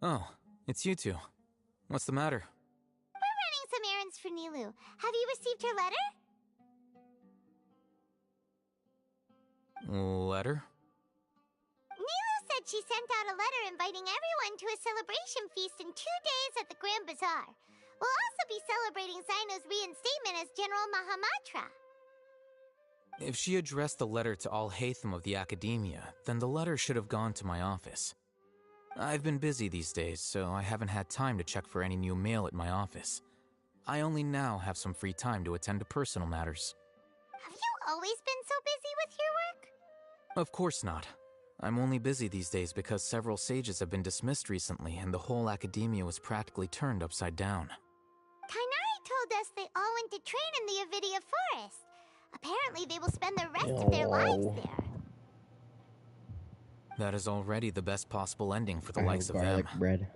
Oh, it's you two. What's the matter? We're running some errands for Nilu. Have you received her letter? Letter? Nilu said she sent out a letter inviting everyone to a celebration feast in 2 days at the Grand Bazaar. We'll also be celebrating Zaino's reinstatement as General Mahamatra. If she addressed the letter to all Hatham of the Academia, then the letter should have gone to my office. I've been busy these days, so I haven't had time to check for any new mail at my office. I only now have some free time to attend to personal matters. Have you always been so busy with your work? Of course not. I'm only busy these days because several sages have been dismissed recently and the whole Academia was practically turned upside down. Kainari told us they all went to train in the Avidia Forest. Apparently they will spend the rest of their lives there. That is already the best possible ending for the likes of garlic them. bread.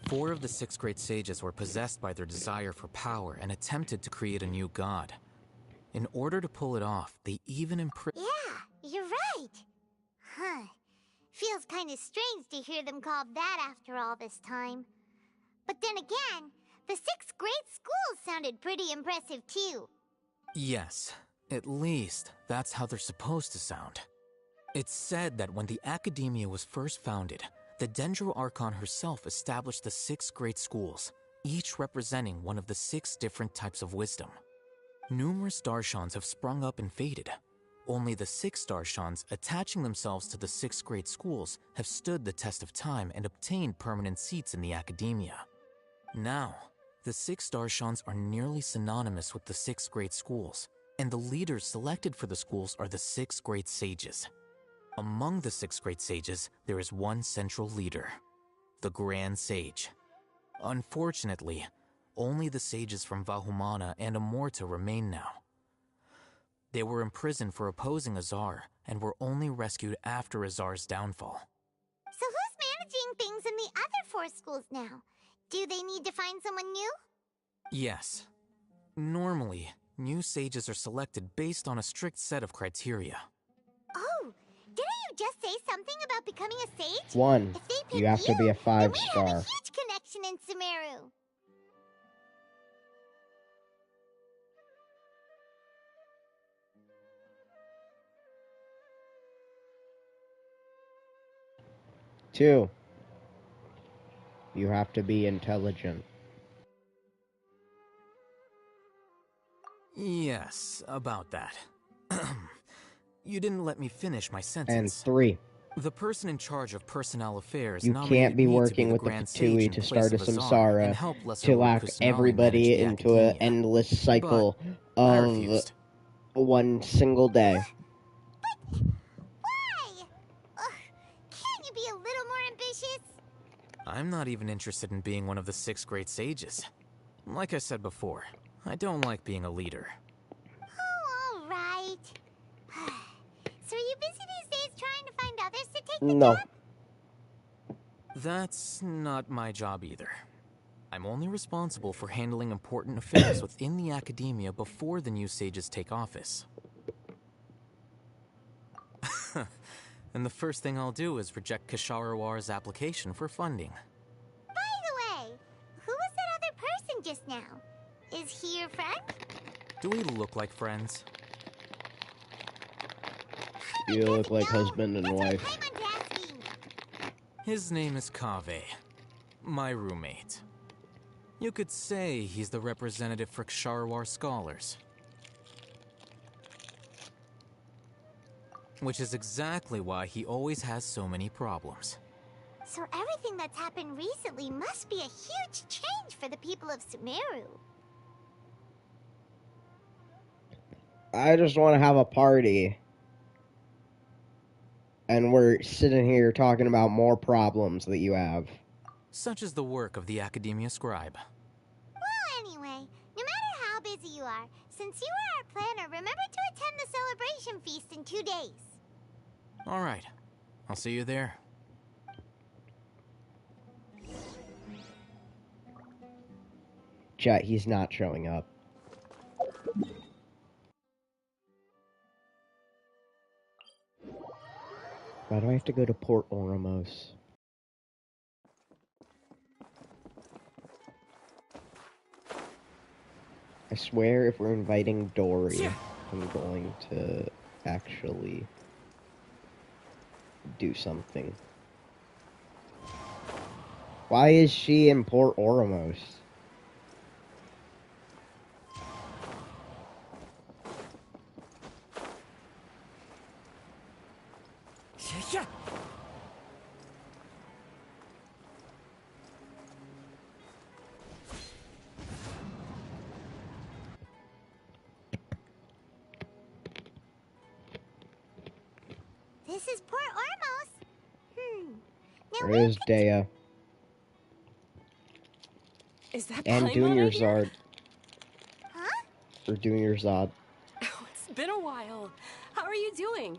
4 of the 6 great sages were possessed by their desire for power and attempted to create a new god. In order to pull it off, they even imprisoned... Yeah, you're right. Huh. Feels kind of strange to hear them called that after all this time. But then again, the 6 great schools sounded pretty impressive too. Yes, at least that's how they're supposed to sound. It's said that when the Academia was first founded, the Dendro Archon herself established the 6 great schools, each representing one of the 6 different types of wisdom. Numerous Darshans have sprung up and faded. Only the 6 Darshans attaching themselves to the 6 great schools have stood the test of time and obtained permanent seats in the Academia. Now, the 6 Darshans are nearly synonymous with the 6 great schools, and the leaders selected for the schools are the 6 great sages. Among the 6 great sages, there is one central leader, the Grand Sage. Unfortunately, only the sages from Vahumana and Amorta remain now. They were imprisoned for opposing Azar and were only rescued after Azar's downfall. So who's managing things in the other 4 schools now? Do they need to find someone new? Yes. Normally, new sages are selected based on a strict set of criteria. Oh, didn't you just say something about becoming a sage? 1. If they pick You have to be a then we have 5-star. a huge connection in Sumeru. Two, you have to be intelligent. Yes, about that. You didn't let me finish my And sentence. 3, The person in charge of personnel affairs you nominated can't be me working to be with the Grand pt2 Sage in to place start a of Azar and samsara help Lesser to Lord lock Kusanali everybody manage the into an Academia. endless cycle I of refused. one single day. Why? Ugh, can't you be a little more ambitious? I'm not even interested in being one of the 6 great sages. Like I said before, I don't like being a leader. Oh, all right. So are you busy these days trying to find others to take the No. job? That's not my job either. I'm only responsible for handling important affairs within the Academia before the new sages take office. And the first thing I'll do is reject Kasharawar's application for funding. By the way, who was that other person just now? Is he your friend? Do we look like friends? You look like No, husband and that's what wife. Paimon's asking. His name is Kaveh, my roommate. You could say he's the representative for Ksharawar scholars. Which is exactly why he always has so many problems. So everything that's happened recently must be a huge change for the people of Sumeru. I just want to have a party. And we're sitting here talking about more problems that you have. Such is the work of the Academia Scribe. Well, anyway, no matter how busy you are, since you are our planner, remember to attend the celebration feast in 2 days. Alright, I'll see you there. Chat, he's not showing up. Why do I have to go to Port Oromos? I swear if we're inviting Dory, I'm going to actually do something. Why is she in Port Oramos? This is Port Ormos. Now There's Dea. Is that And Paimon Zard. Huh? Or Zod. Oh, it's been a while. How are you doing?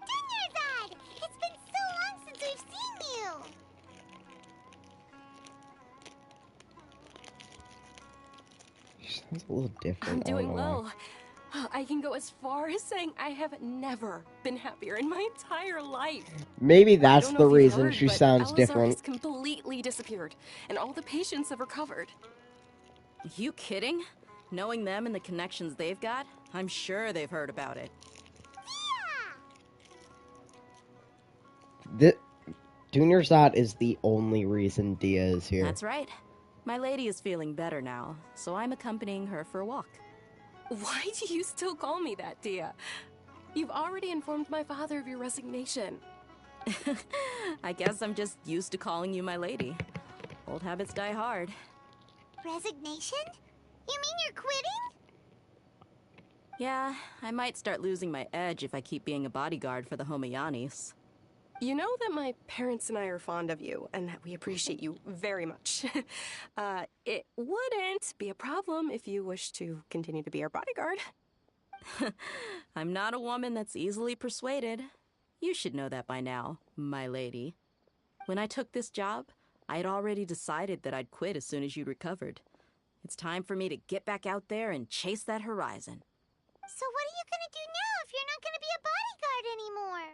Zod! It's been so long since we've seen you! She sounds a little different. I'm doing I don't know why. well. I can go as far as saying I have never been happier in my entire life. Maybe that's I don't the know if you've reason heard, she but sounds Alizar different. has completely disappeared, and all the patients have recovered. You kidding? Knowing them and the connections they've got, I'm sure they've heard about it. Zod is the only reason Dea is here. That's right. My lady is feeling better now, so I'm accompanying her for a walk. Why do you still call me that, Dia? You've already informed my father of your resignation. I guess I'm just used to calling you my lady. Old habits die hard. Resignation? You mean you're quitting? Yeah, I might start losing my edge if I keep being a bodyguard for the Homayanis. You know that my parents and I are fond of you, and that we appreciate you very much. It wouldn't be a problem if you wish to continue to be our bodyguard. I'm not a woman that's easily persuaded. You should know that by now, my lady. When I took this job, I had already decided that I'd quit as soon as you recovered. It's time for me to get back out there and chase that horizon. So what are you gonna do now if you're not gonna be a bodyguard anymore?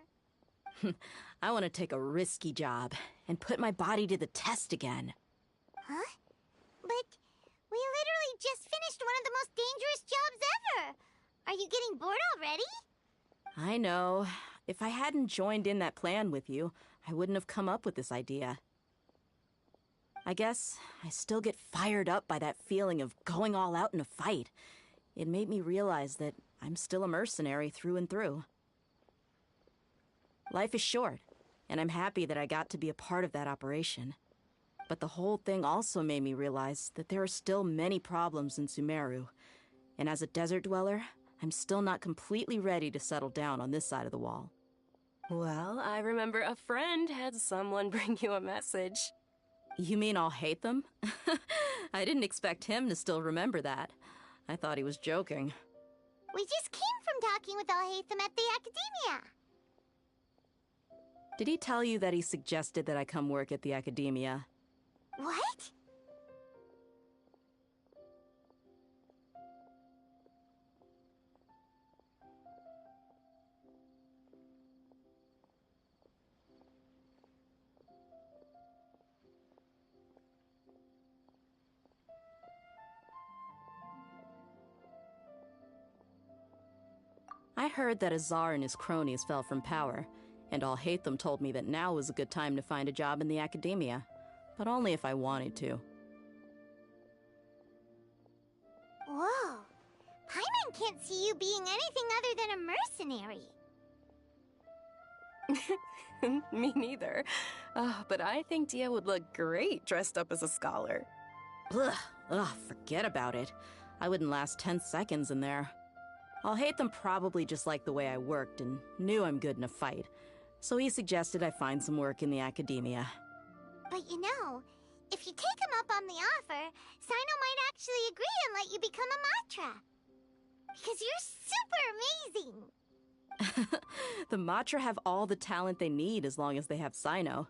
I want to take a risky job and put my body to the test again. Huh? But we literally just finished one of the most dangerous jobs ever! Are you getting bored already? I know. If I hadn't joined in that plan with you, I wouldn't have come up with this idea. I guess I still get fired up by that feeling of going all out in a fight. It made me realize that I'm still a mercenary through and through. Life is short, and I'm happy that I got to be a part of that operation. But the whole thing also made me realize that there are still many problems in Sumeru, and as a desert dweller, I'm still not completely ready to settle down on this side of the wall. Well, I remember a friend had someone bring you a message. You mean I'll hate them? I didn't expect him to still remember that. I thought he was joking. We just came from talking with Alhaitham at the Academia. Did he tell you that he suggested that I come work at the Academia? What? I heard that Azar and his cronies fell from power, and Alhaitham told me that now was a good time to find a job in the Academia, but only if I wanted to. Whoa. Paimon can't see you being anything other than a mercenary. Me neither. But I think Dia would look great dressed up as a scholar. Ugh, forget about it. I wouldn't last 10 seconds in there. Alhaitham probably just liked the way I worked and knew I'm good in a fight, so he suggested I find some work in the Academia. But you know, if you take him up on the offer, Sino might actually agree and let you become a Matra. Because you're super amazing! The Matra have all the talent they need as long as they have Sino.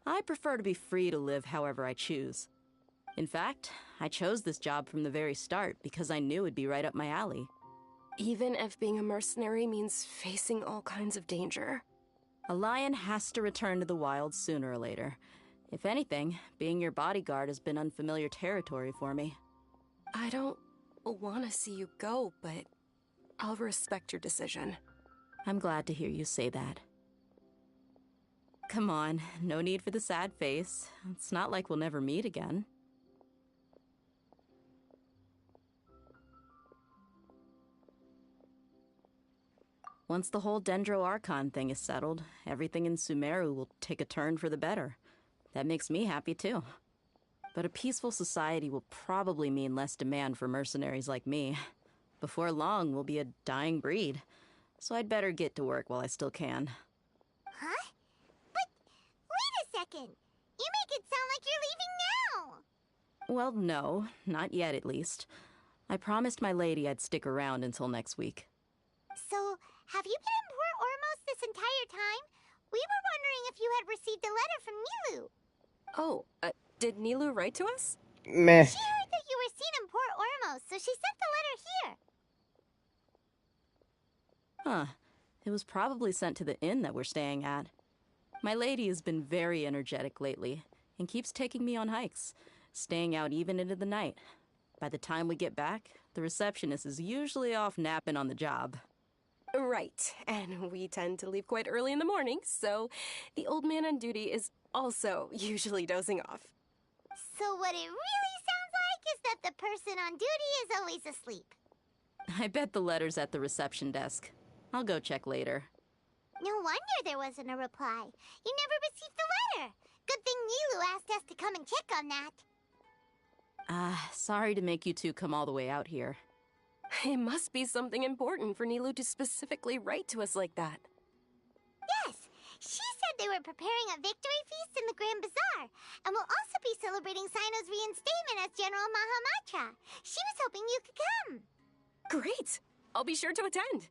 I prefer to be free to live however I choose. In fact, I chose this job from the very start because I knew it'd be right up my alley. Even if being a mercenary means facing all kinds of danger. A lion has to return to the wild sooner or later. If anything, being your bodyguard has been unfamiliar territory for me. I don't want to see you go, but I'll respect your decision. I'm glad to hear you say that. Come on, no need for the sad face. It's not like we'll never meet again. Once the whole Dendro Archon thing is settled, everything in Sumeru will take a turn for the better. That makes me happy too. But a peaceful society will probably mean less demand for mercenaries like me. Before long, we'll be a dying breed. So I'd better get to work while I still can. Huh? But wait a second. You make it sound like you're leaving now. Well, no, not yet at least. I promised my lady I'd stick around until next week. So, have you been in Port Ormos this entire time? We were wondering if you had received a letter from Nilu. Oh, did Nilu write to us? Meh. She heard that you were seen in Port Ormos, so she sent the letter here. Huh. It was probably sent to the inn that we're staying at. My lady has been very energetic lately and keeps taking me on hikes, staying out even into the night. By the time we get back, the receptionist is usually off napping on the job. Right, and we tend to leave quite early in the morning, so the old man on duty is also usually dozing off. So what it really sounds like is that the person on duty is always asleep. I bet the letter's at the reception desk. I'll go check later. No wonder there wasn't a reply. You never received the letter. Good thing Nilu asked us to come and check on that. Sorry to make you two come all the way out here. It must be something important for Nilu to specifically write to us like that. Yes, she said they were preparing a victory feast in the Grand Bazaar, and will also be celebrating Sino's reinstatement as General Mahamatra. She was hoping you could come. Great! I'll be sure to attend.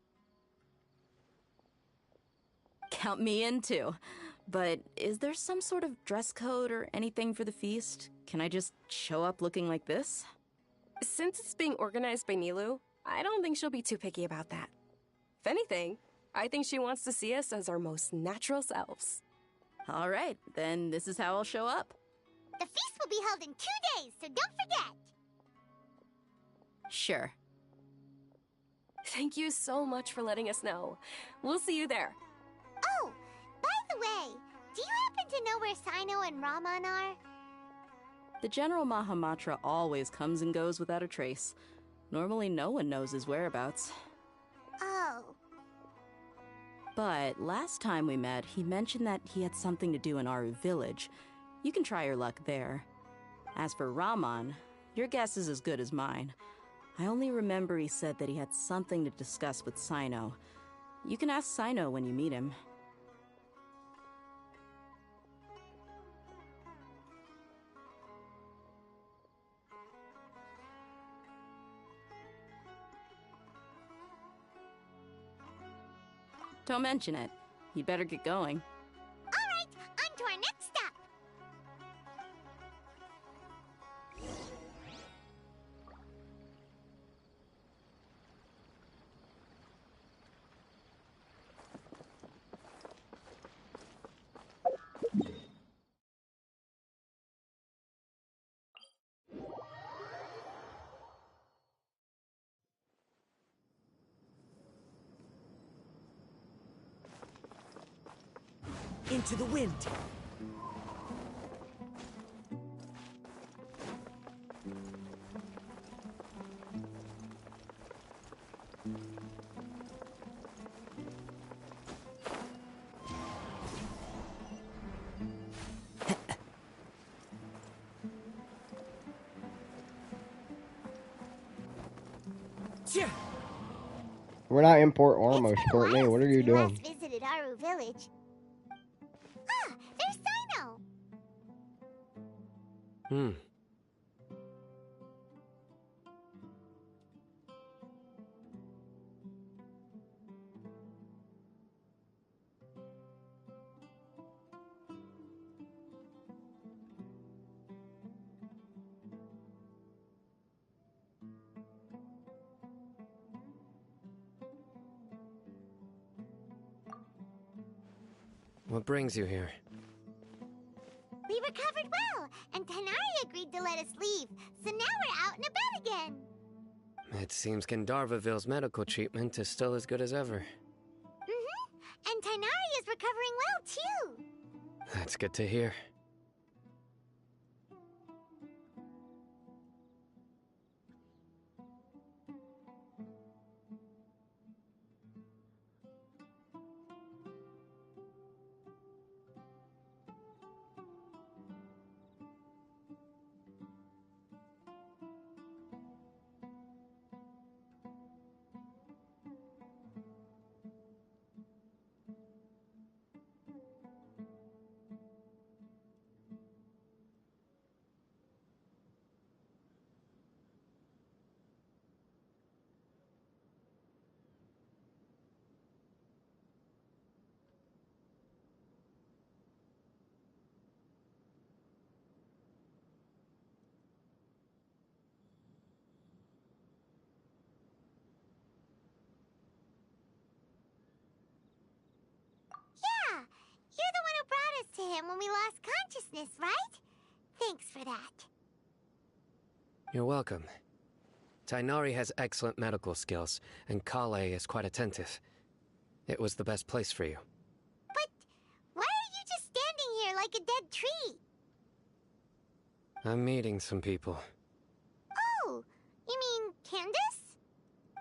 Count me in too. But is there some sort of dress code or anything for the feast? Can I just show up looking like this? Since it's being organized by Nilu, I don't think she'll be too picky about that. If anything, I think she wants to see us as our most natural selves. All right, then this is how I'll show up. The feast will be held in 2 days, so don't forget. Sure. Thank you so much for letting us know. We'll see you there. Oh, by the way, do you happen to know where Sino and Raman are? The General Mahamatra always comes and goes without a trace. Normally no one knows his whereabouts. Oh. But last time we met, he mentioned that he had something to do in Aru village. You can try your luck there. As for Raman, your guess is as good as mine. I only remember he said that he had something to discuss with Sino. You can ask Sino when you meet him. Don't mention it. You'd better get going. All right, on to our next stop. Into the wind. We're not in Port Ormos, It's been a Courtney. while What are since you we doing? last visited Aru village. Ah, there's Sino. What brings you here? We recovered well, and Tanari agreed to let us leave, so now we're out and about again. It seems Gandharvaville's medical treatment is still as good as ever. And Tighnari is recovering well, too. That's good to hear. Yeah, you're the one who brought us to him when we lost consciousness, right? Thanks for that. You're welcome. Tighnari has excellent medical skills, and Kale is quite attentive. It was the best place for you. But why are you just standing here like a dead tree? I'm meeting some people. Oh, you mean Candace?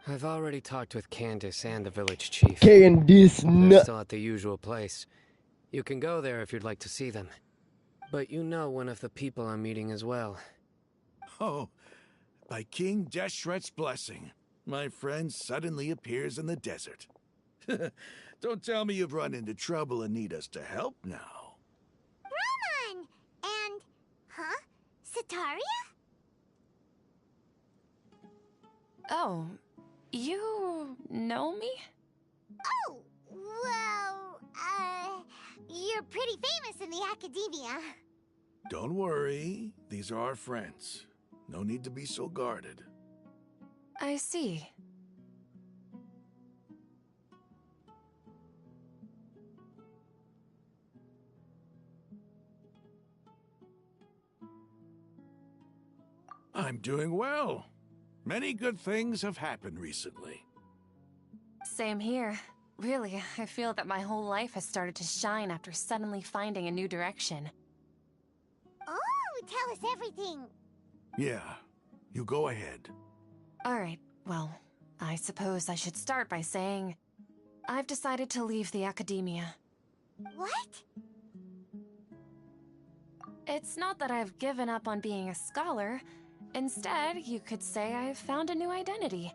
I've already talked with Candace and the village chief. Candice, They're no. still at the usual place. You can go there if you'd like to see them. But you know one of the people I'm meeting as well. Oh, by King Deshret's blessing, my friend suddenly appears in the desert. Don't tell me you've run into trouble and need us to help now. Roman! And, Sataria? Oh, you know me? Oh, well, you're pretty famous in the academia. Don't worry, these are our friends. No need to be so guarded. I see. I'm doing well. Many good things have happened recently. Same here. Really, I feel that my whole life has started to shine after suddenly finding a new direction. Oh, tell us everything. Yeah, you go ahead. Alright, well, I suppose I should start by saying I've decided to leave the academia. What? It's not that I've given up on being a scholar. Instead, you could say I've found a new identity.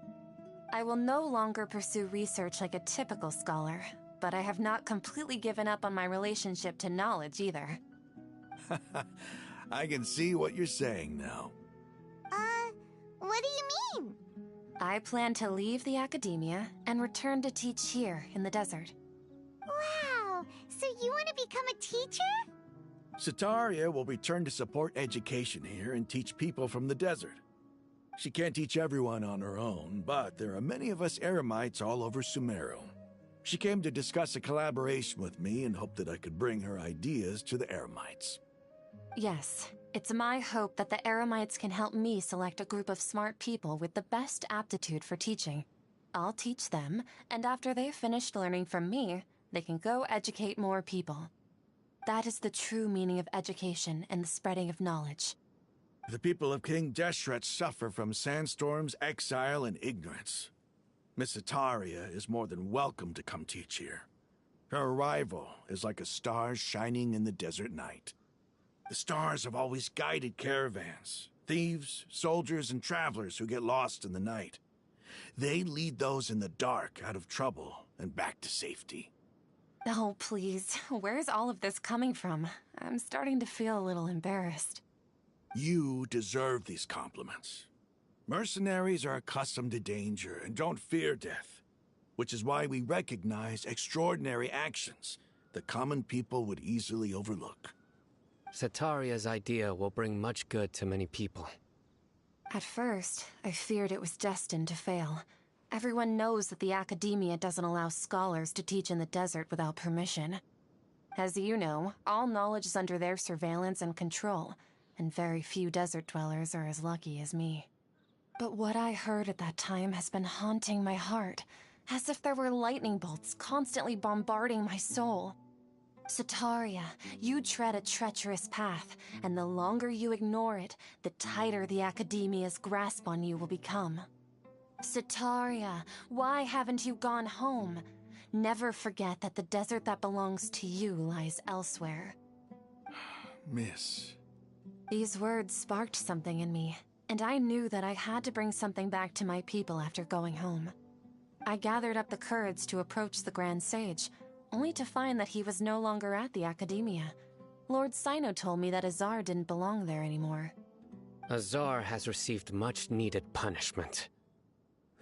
I will no longer pursue research like a typical scholar, but I have not completely given up on my relationship to knowledge either. I can see what you're saying now. What do you mean? I plan to leave the academia and return to teach here in the desert. Wow, so you want to become a teacher? Sataria will return to support education here and teach people from the desert. She can't teach everyone on her own, but there are many of us Eremites all over Sumeru. She came to discuss a collaboration with me and hoped that I could bring her ideas to the Eremites. Yes, it's my hope that the Eremites can help me select a group of smart people with the best aptitude for teaching. I'll teach them, and after they've finished learning from me, they can go educate more people. That is the true meaning of education and the spreading of knowledge. The people of King Deshret suffer from sandstorms, exile, and ignorance. Miss Sataria is more than welcome to come teach here. Her arrival is like a star shining in the desert night. The stars have always guided caravans, thieves, soldiers, and travelers who get lost in the night. They lead those in the dark out of trouble and back to safety. Oh, please. Where's all of this coming from? I'm starting to feel a little embarrassed. You deserve these compliments. Mercenaries are accustomed to danger and don't fear death, which is why we recognize extraordinary actions that common people would easily overlook. Sataria's idea will bring much good to many people. At first, I feared it was destined to fail. Everyone knows that the academia doesn't allow scholars to teach in the desert without permission. As you know, all knowledge is under their surveillance and control, and very few desert dwellers are as lucky as me. But what I heard at that time has been haunting my heart, as if there were lightning bolts constantly bombarding my soul. Sataria, you tread a treacherous path, and the longer you ignore it, the tighter the Academia's grasp on you will become. Sataria, why haven't you gone home? Never forget that the desert that belongs to you lies elsewhere. Miss. These words sparked something in me, and I knew that I had to bring something back to my people after going home. I gathered up the courage to approach the Grand Sage, only to find that he was no longer at the Academia. Lord Sino told me that Azar didn't belong there anymore. Azar has received much-needed punishment.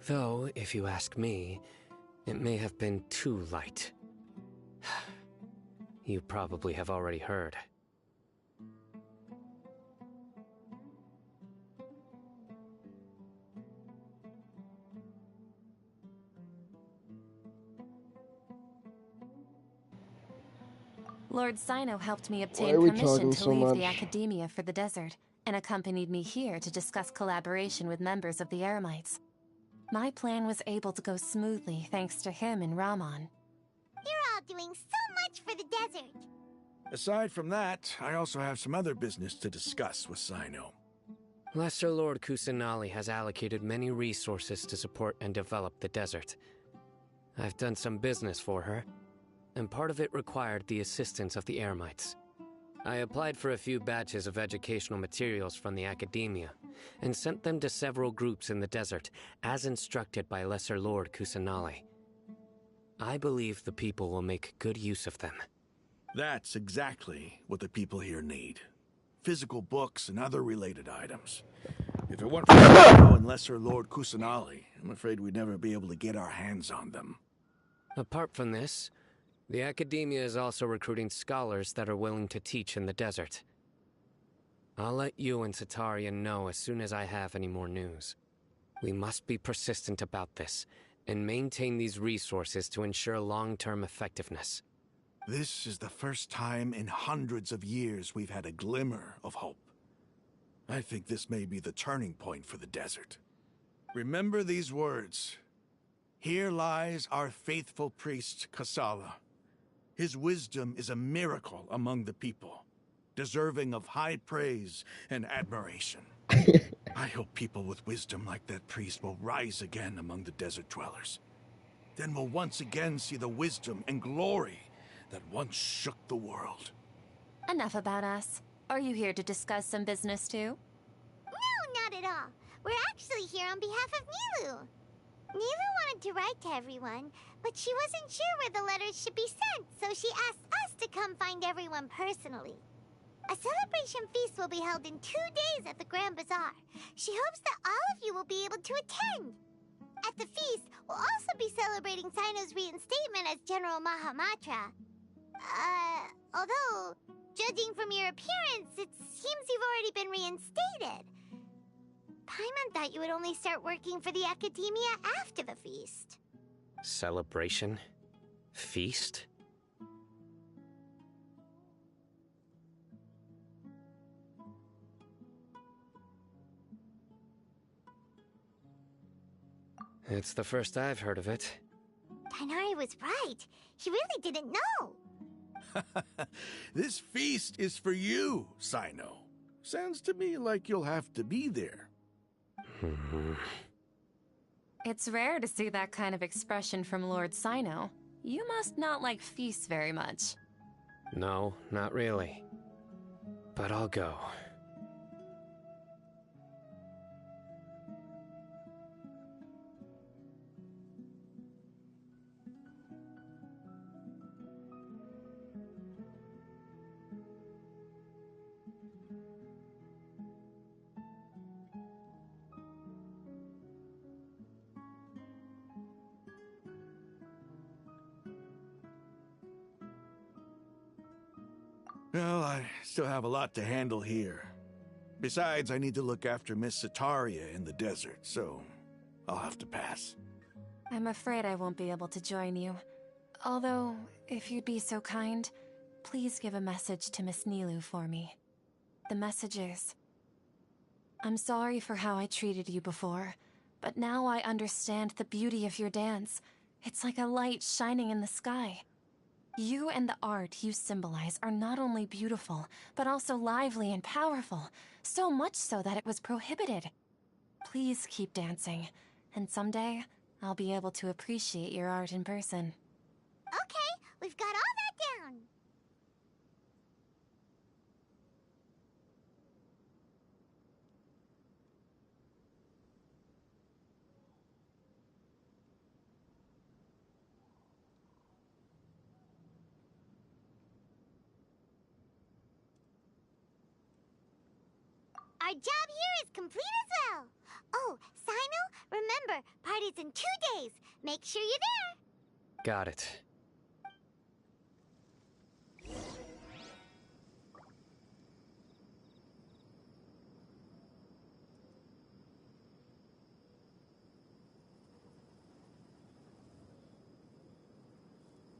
Though, if you ask me, it may have been too light. You probably have already heard. Lord Sino helped me obtain are we permission talking to so leave much? the Academia for the desert, and accompanied me here to discuss collaboration with members of the Eremites. My plan was able to go smoothly thanks to him and Rahman. You're all doing so much for the desert. Aside from that, I also have some other business to discuss with Sino. Lesser Lord Kusanali has allocated many resources to support and develop the desert. I've done some business for her, and part of it required the assistance of the Eremites. I applied for a few batches of educational materials from the Academia, and sent them to several groups in the desert, as instructed by Lesser Lord Kusanali. I believe the people will make good use of them. That's exactly what the people here need. Physical books and other related items. If it weren't for Sino and Lesser Lord Kusanali, I'm afraid we'd never be able to get our hands on them. Apart from this, the Academia is also recruiting scholars that are willing to teach in the desert. I'll let you and Sataria know as soon as I have any more news. We must be persistent about this, and maintain these resources to ensure long-term effectiveness. This is the first time in hundreds of years we've had a glimmer of hope. I think this may be the turning point for the desert. Remember these words. Here lies our faithful priest, Kasala. His wisdom is a miracle among the people, deserving of high praise and admiration. I hope people with wisdom like that priest will rise again among the desert dwellers. Then we'll once again see the wisdom and glory that once shook the world. Enough about us. Are you here to discuss some business too? No, not at all. We're actually here on behalf of Nilu. Nilu wanted to write to everyone, but she wasn't sure where the letters should be sent, so she asked us to come find everyone personally. A celebration feast will be held in 2 days at the Grand Bazaar. She hopes that all of you will be able to attend. At the feast, we'll also be celebrating Sino's reinstatement as General Mahamatra. Although, judging from your appearance, it seems you've already been reinstated. Paimon thought you would only start working for the Academia after the feast. Celebration? Feast? It's the first I've heard of it. Tighnari was right. He really didn't know. This feast is for you, Sino. Sounds to me like you'll have to be there. It's rare to see that kind of expression from Lord Sino. You must not like feasts very much. No, not really. But I'll go. Well, I still have a lot to handle here. Besides, I need to look after Miss Sataria in the desert, so I'll have to pass. I'm afraid I won't be able to join you. Although, if you'd be so kind, please give a message to Miss Nilu for me. The message is, I'm sorry for how I treated you before, but now I understand the beauty of your dance. It's like a light shining in the sky. You and the art you symbolize are not only beautiful, but also lively and powerful, so much so that it was prohibited. Please keep dancing, and someday I'll be able to appreciate your art in person. Okay, we've got all that down. Our job here is complete as well. Oh, Sino, remember, party's in 2 days. Make sure you're there. Got it.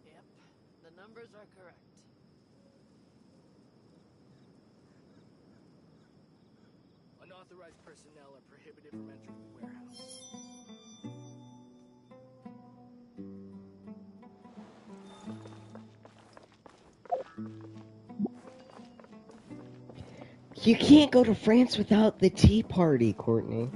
Yep, the numbers are correct. Unauthorized personnel are prohibited from entering the warehouse. You can't go to France without the tea party, Courtney.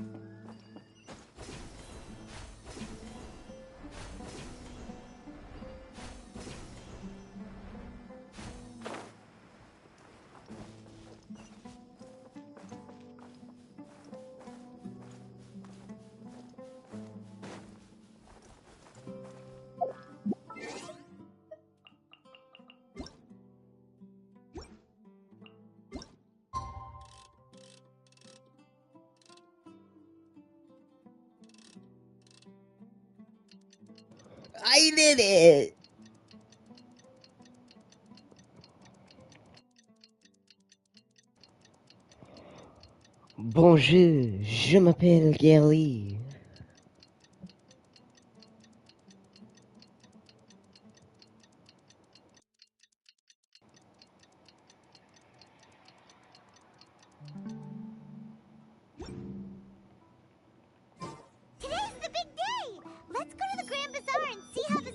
I did it! Bonjour, je m'appelle Gary. Today's the big day. Let's go to the Grand Bazaar and see how the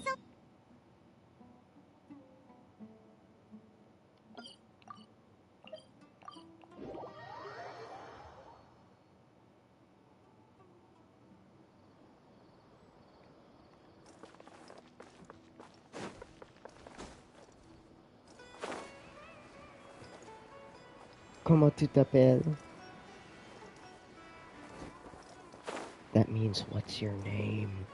Comment tu t'appelles? That means, what's your name?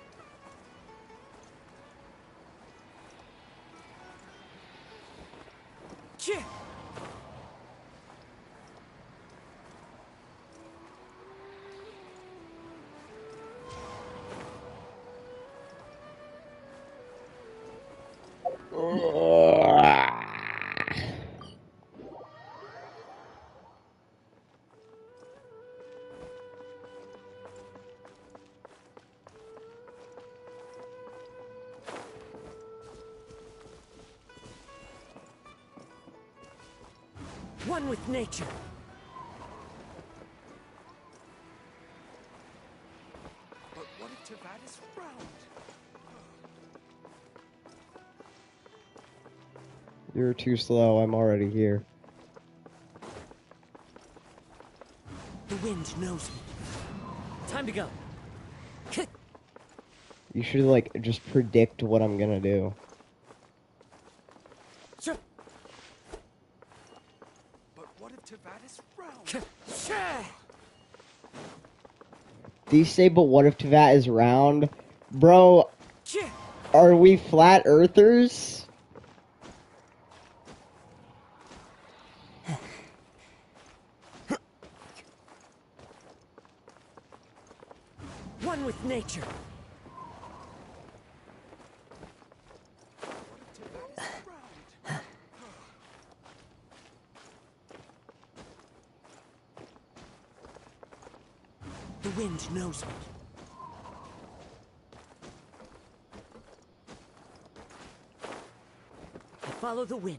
One with nature. But what if Tevat is frowned? You're too slow, I'm already here. The wind knows me. Time to go. You should, like, just predict what I'm gonna do. But what if Tevat is frowned? Do you say, but what if Tevat is round? Bro, are we flat earthers? One with nature. The wind knows me. I follow the wind.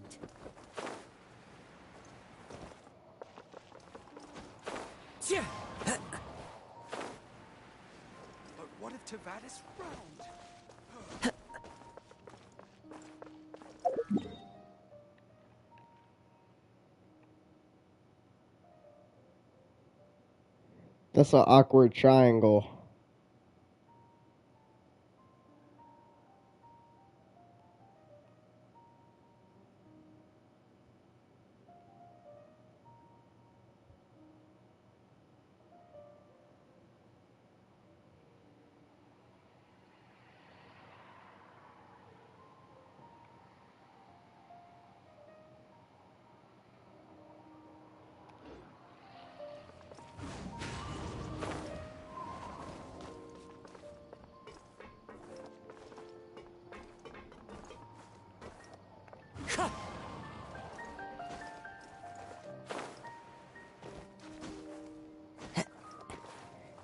Tavatis frowned. That's an awkward triangle.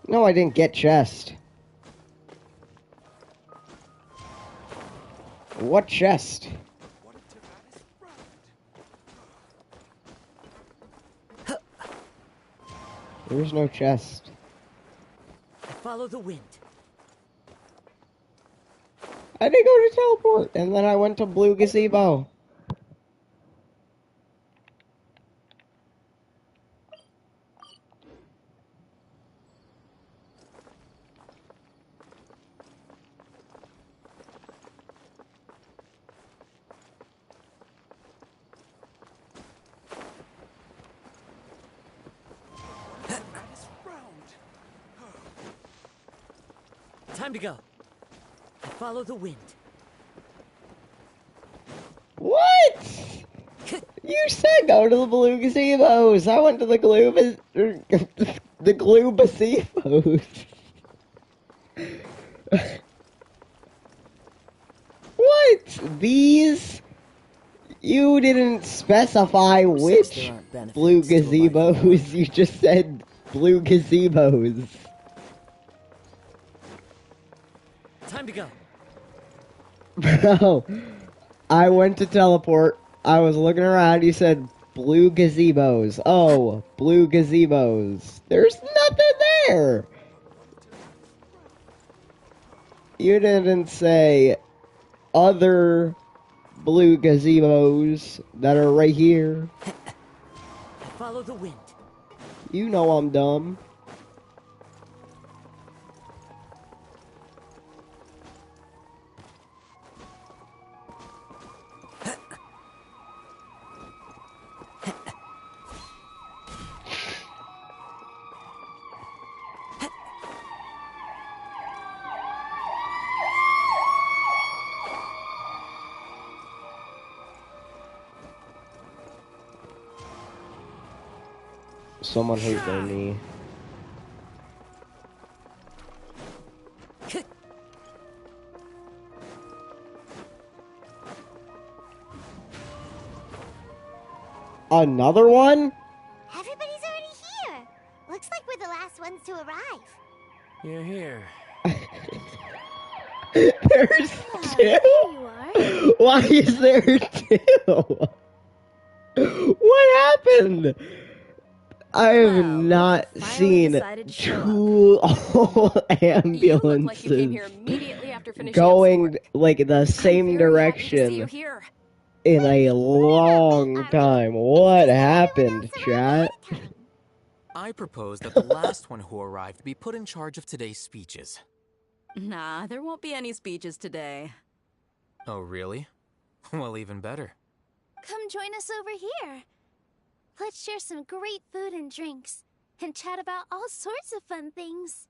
No, I didn't get chest. What chest? What if Tavatis frowned? There's no chest. Follow the wind. I did go to teleport, and then I went to Blue Gazebo. Tavatis frowned. Time to go. Follow the wind. What? You said go to the Blue Gazebos. I went to the the Glue Gazebos. What? These? You didn't specify There which aren't benefits Blue to a life of Gazebos. wonder. You just said Blue Gazebos. Time to go. Bro, I went to teleport. I was looking around. You said Blue Gazebos. Oh, Blue Gazebos. There's nothing there. You didn't say other Blue Gazebos that are right here. Follow the wind. You know I'm dumb. Someone hit their knee. Another one? Everybody's already here. Looks like we're the last ones to arrive. You're here. There's two? There you are. Why is there two? What happened? I have Wow, not look who finally seen decided to show two You look like you came ambulances here immediately after finishing going up some work. like the I'm same very happy to see you direction here. in a long time. What happened, chat? I propose that the last one who arrived be put in charge of today's speeches. Nah, there won't be any speeches today. Oh, really? Well, even better. Come join us over here. Let's share some great food and drinks, and chat about all sorts of fun things.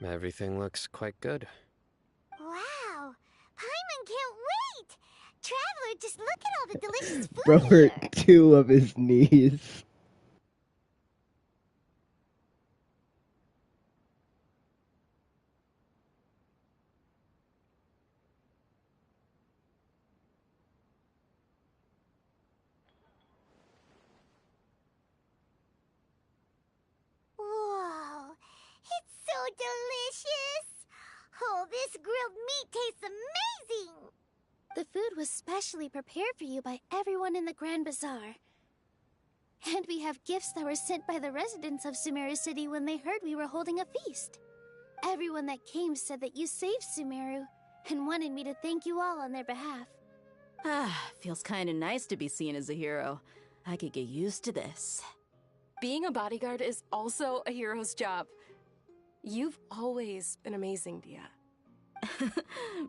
Everything looks quite good. Wow! Paimon can't wait! Traveler, just look at all the delicious food Bro here. hurt two of his knees. Whoa! It's so delicious! Oh, this grilled meat tastes amazing! The food was specially prepared for you by everyone in the Grand Bazaar. And we have gifts that were sent by the residents of Sumeru City when they heard we were holding a feast. Everyone that came said that you saved Sumeru and wanted me to thank you all on their behalf. Ah, feels kinda nice to be seen as a hero. I could get used to this. Being a bodyguard is also a hero's job. You've always been amazing, Dia.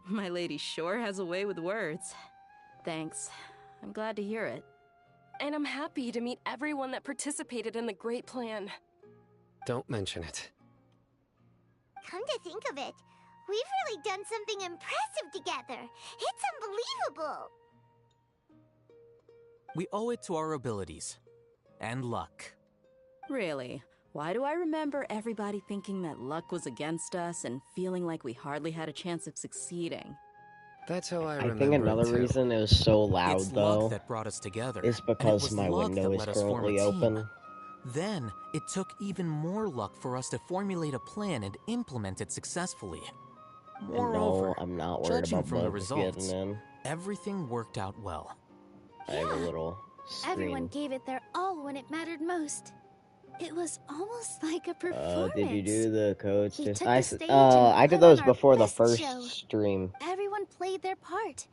My lady sure has a way with words. Thanks. I'm glad to hear it. And I'm happy to meet everyone that participated in the great plan. Don't mention it. Come to think of it, we've really done something impressive together. It's unbelievable. We owe it to our abilities. And luck. Really? Why do I remember everybody thinking that luck was against us and feeling like we hardly had a chance of succeeding? That's how I I remember think it, another too. reason it was so loud, It's though, luck that brought us together. is and it because was my luck window that is let us form a currently team. open. Then, it took even more luck for us to formulate a plan and implement it successfully. And Moreover, no, I'm not worried judging about from the bugs results, getting in. everything worked out well. I have a little Everyone screen. gave it their all when it mattered most. It was almost like a performance. Did you do the codes? We Just took I, the stage I and did put on those our before the best first show. stream. Everyone played their part.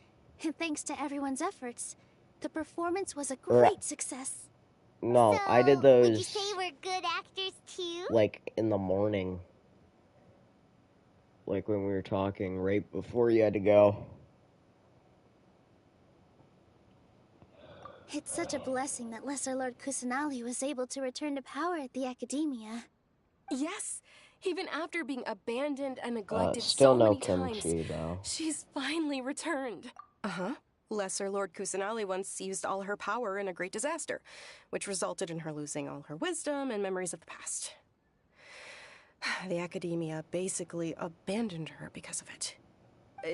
And thanks to everyone's efforts, the performance was a Or- great success. No, So, I did would you those say we're good actors too? like in the morning. Like when we were talking right before you had to go. It's such a blessing that Lesser Lord Kusanali was able to return to power at the Academia. Yes, even after being abandoned and neglected Still so no many times, kimchi though. she's finally returned. Uh-huh. Lesser Lord Kusanali once used all her power in a great disaster, which resulted in her losing all her wisdom and memories of the past. The Academia basically abandoned her because of it.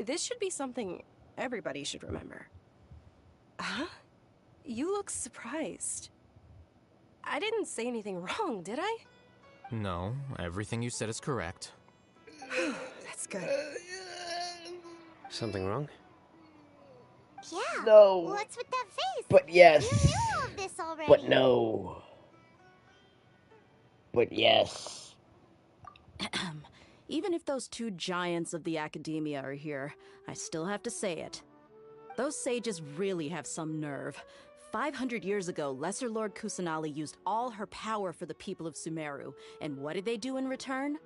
This should be something everybody should remember. Huh? You look surprised. I didn't say anything wrong, did I? No, everything you said is correct. That's good. Something wrong? Yeah. No. What's with that face? But yes. You knew all of this already. But no. But yes. Even if those two giants of the Academia are here, I still have to say it. Those sages really have some nerve. 500 years ago, Lesser Lord Kusanali used all her power for the people of Sumeru, and what did they do in return?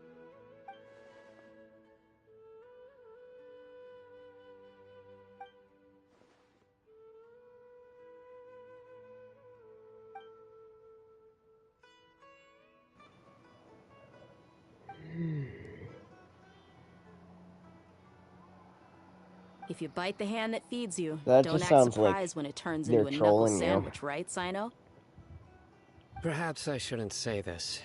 If you bite the hand that feeds you, That don't just act sounds like surprised when it turns they're into a knuckle trolling you. sandwich, right, Sino? Perhaps I shouldn't say this,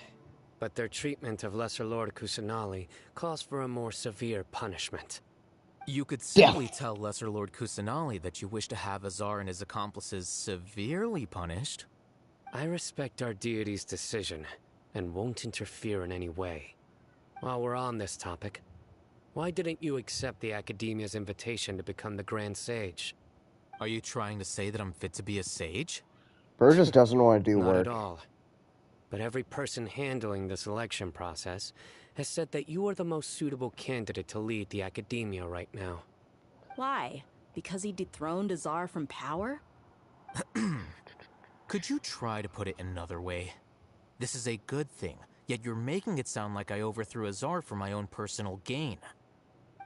but their treatment of Lesser Lord Kusanali calls for a more severe punishment. You could simply tell Lesser Lord Kusanali that you wish to have Azar and his accomplices severely punished. I respect our deity's decision, and won't interfere in any way. While we're on this topic, why didn't you accept the Academia's invitation to become the Grand Sage? Are you trying to say that I'm fit to be a sage? Burgess doesn't want to do Not work. at all. But every person handling the selection process has said that you are the most suitable candidate to lead the Academia right now. Why? Because he dethroned Azar from power? Could you try to put it another way? This is a good thing, yet you're making it sound like I overthrew Azar for my own personal gain.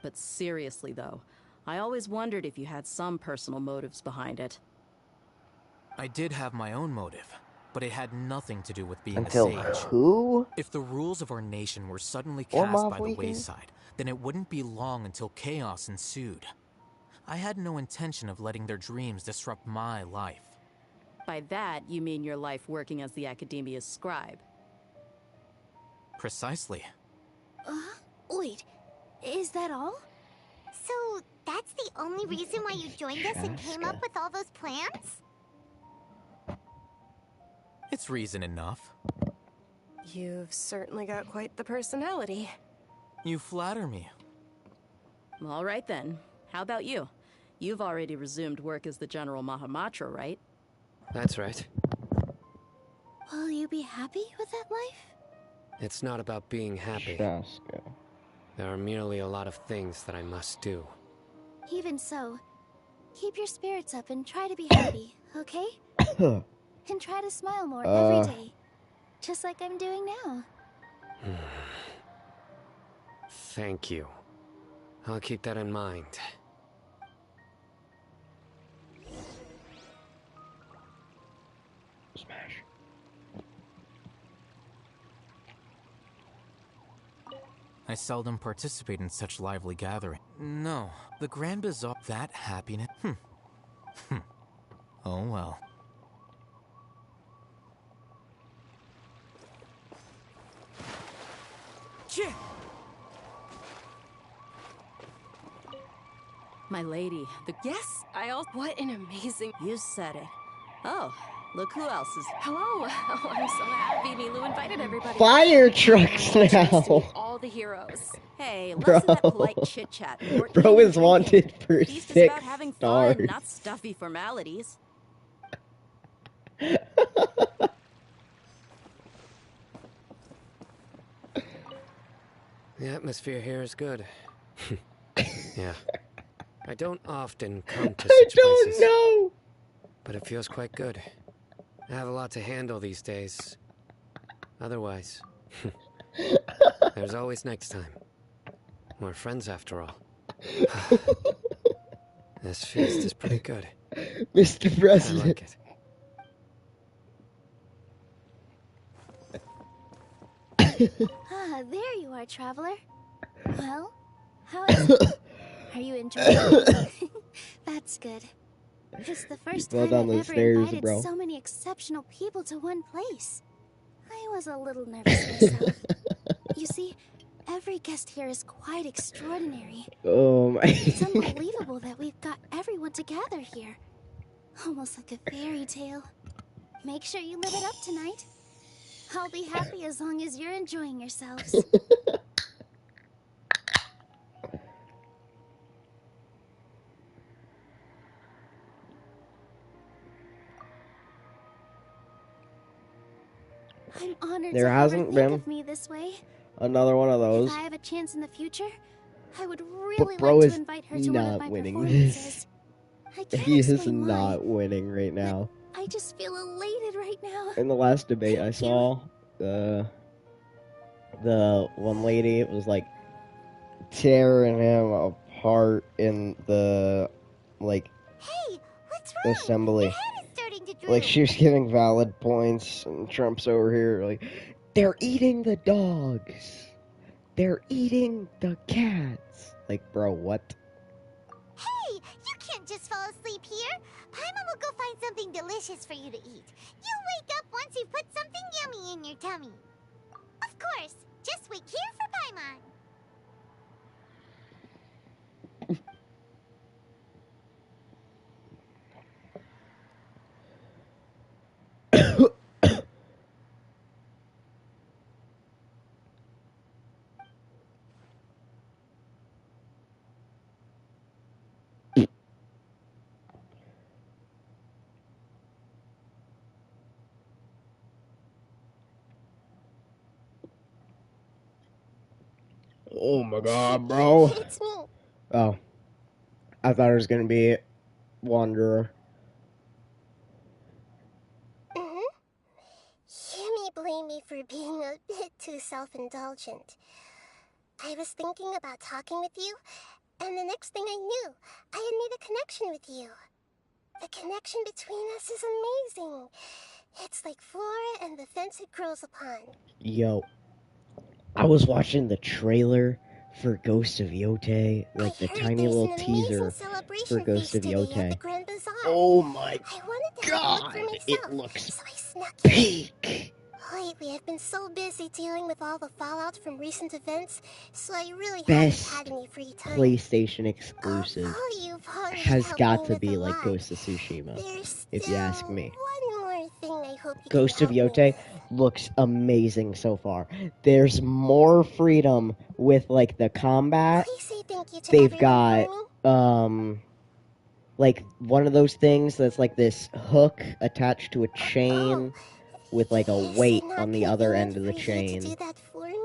But seriously, though, I always wondered if you had some personal motives behind it. I did have my own motive, but it had nothing to do with being Until a sage. who? If the rules of our nation were suddenly Or cast Mob by the Weekend? wayside, then it wouldn't be long until chaos ensued. I had no intention of letting their dreams disrupt my life. By that, you mean your life working as the Academia's scribe. Precisely. Wait, is that all? So, that's the only reason why you joined us and came up with all those plans? It's reason enough. You've certainly got quite the personality. You flatter me. All right then. How about you? You've already resumed work as the General Mahamatra, right? That's right. Will you be happy with that life? It's not about being happy. Shaska. There are merely a lot of things that I must do. Even so, keep your spirits up and try to be happy, okay? And try to smile more every day. Just like I'm doing now. Thank you. I'll keep that in mind. Smash. I seldom participate in such lively gatherings. No, the Grand Bazaar, that happiness. Oh well. My lady, the... Yes, what an amazing... You said it. Oh, look who else is... Hello! Oh, I'm so happy Milu invited everybody. Fire trucks Nice to now! meet all the heroes. Hey, Bro. less of that polite chit-chat. More Bro eating is and wanted drinking. for The feast is 6 about having stars. fun, not stuffy formalities. The atmosphere here is good. Yeah. I don't often come to I such don't places, know! but it feels quite good. I have a lot to handle these days. Otherwise, there's always next time. We're friends after all. This feast is pretty good. Mr. I President. like it. Ah, there you are, traveler. Well, how is it? Are you enjoying it? That's good. It's the first Fell time down I've those ever stairs, invited bro. so many exceptional people to one place. I was a little nervous myself. You see, every guest here is quite extraordinary. Oh my... It's unbelievable that we've got everyone together here. Almost like a fairy tale. Make sure you live it up tonight. I'll be happy as long as you're enjoying yourselves. I'm honored There to have her hasn't think been of me this way. another one of those. If I have a chance in the future, I would But really bro like is to invite her to one of not my winning performances. this. I can't He is explain why. not winning right now. I just feel elated right now. In the last debate I Thank you. saw, the one lady was like tearing him apart in the like Hey, what's wrong? assembly. Your head is starting to droop. Like she was getting valid points, and Trump's over here like, they're eating the dogs, they're eating the cats. Like, bro, what? Hey, you can't just fall asleep here. Paimon will go find something delicious for you to eat. You'll wake up once you've put something yummy in your tummy. Of course, just wait here for Paimon. Oh my god, bro. It's me. Oh, I thought it was gonna be Wanderer. You may blame me for being a bit too self-indulgent. I was thinking about talking with you, and the next thing I knew, I had made a connection with you. The connection between us is amazing. It's like flora and the fence it grows upon. Yo, I was watching the trailer for Ghost of Yote, like the tiny little teaser for Ghost of Yote. Oh my god, it looks So I snuck in. peak. Lately, I've been so busy dealing with all the fallout from recent events, so I really Best haven't had any free time. PlayStation exclusive Although you've already has helped got me to with be a like lot, Ghost of Tsushima, there's if you ask still me. one more thing I hope you Ghost can of help me Yote looks amazing so far. There's more freedom with like the combat. Please say thank you to They've everyone got for me. like one of those things that's like this hook attached to a chain with like a Is weight it not on the other end convenient of the for you to chain. do that for me?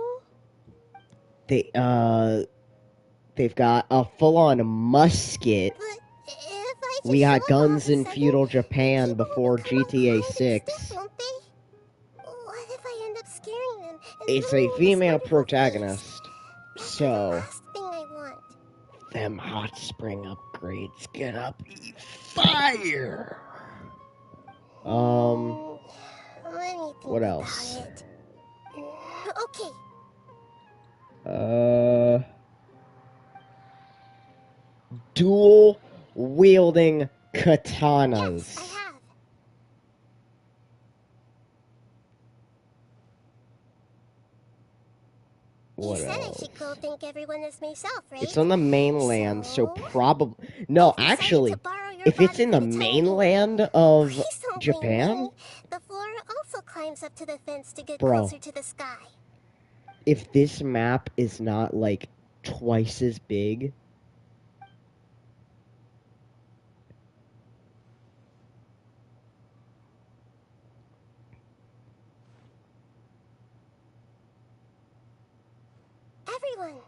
they've got a full-on musket. But if I just We got show up all guns of a in sudden, feudal Japan people before will come up GTA behind and 6. sniff, won't they? What if I end up scaring them and It's a ruining this female wonderful protagonist, feast? so That's the last thing I want. them hot spring upgrades get up fire. Let me think What about else? it. Okay. Dual wielding katanas. Yes, I have. What You said else? I should go thank everyone as myself, right? It's on the mainland, so So, probably... No, I decided actually, to borrow your if it's body in for the the time being. mainland of Please don't blame Japan, me. The flora also climbs up to the fence to get Bro. closer to the sky. if this map is not, like, twice as big... Everyone!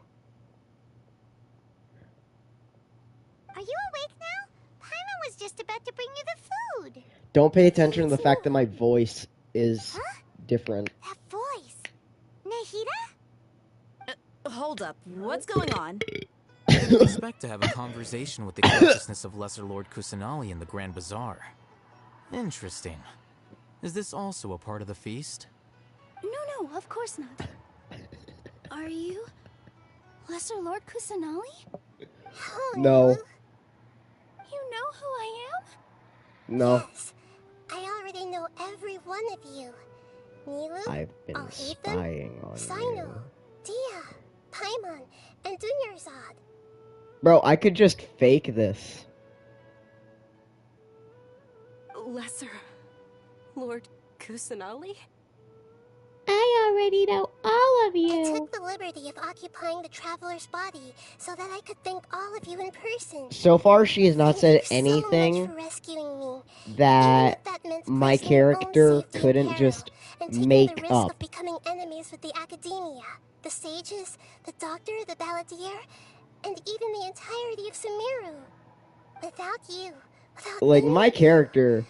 Are you awake now? Paimon was just about to bring you the food. Don't pay attention to the fact that my voice is different. That voice. Nahida? Hold up. What's going on? Didn't expect to have a conversation with the consciousness of Lesser Lord Kusanali in the Grand Bazaar. Interesting. Is this also a part of the feast? No, of course not. Are you Lesser Lord Kusanali? Oh, No. You know who I am? No. Yes. I already know every one of you. Nilu, I've been Alhaitham, spying on Sino, you. Dia, Paimon, and Dunyarzad. Bro, I could just fake this. Lesser Lord Kusanali? I already know all of I you. took the liberty of occupying the traveler's body so that I could thank all of you in person. So far, she has not said Thank you so much anything for rescuing me. that Even if that meant my placing your own character safety in couldn't peril just and taking make the risk up. of becoming enemies with the academia, the sages, the doctor, the balladeer, and even the entirety of Sumeru. Without you, without Like, any my of you, character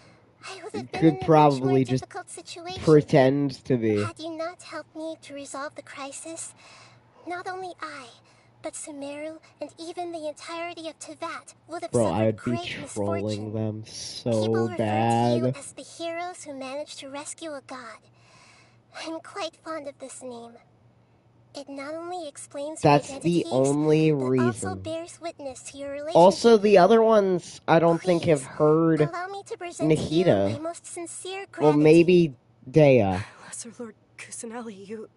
I would have been could in a much probably more just difficult situation. pretend to be. Had you not helped me to resolve the crisis, not only I, but Sumeru and even the entirety of Tevat would have Bro, suffered I would be great trolling misfortune. them People so refer to you bad. as the heroes who managed to rescue a god. I'm quite fond of this name. It not only explains your That's identities, the only but also reason. bears witness to your relationship. Also, the other ones I don't think have Please, heard allow me to present to you Nahida. my most sincere Well, gratitude. maybe Dea. Lesser Lord Kusanali,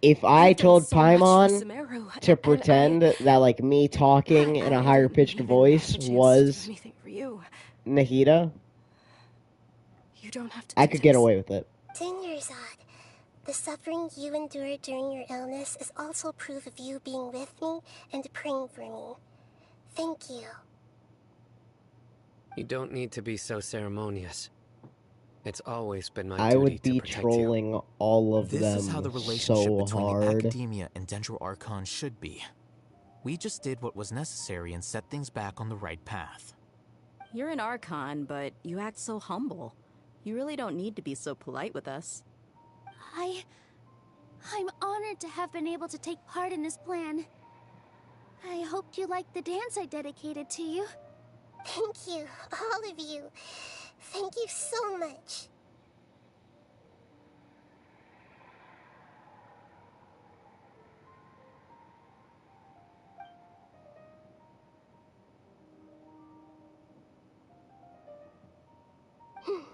If I you've done told so much for Paimon Sumeru, to and pretend that, like, me talking in a I higher didn't pitched even voice have a chance to do was anything for you. Nahida, You don't have to I do could get this. away with it. Dunyarzad, the suffering you endured during your illness is also proof of you being with me and praying for me. Thank you. You don't need to be so ceremonious. It's always been my I duty would to be protect trolling all of This them is how the relationship so between the hard. Academia and Dendro Archon should be. We just did what was necessary and set things back on the right path. You're an Archon, but you act so humble. You really don't need to be so polite with us. I'm honored to have been able to take part in this plan. I hoped you liked the dance I dedicated to you. Thank you, all of you. Thank you so much.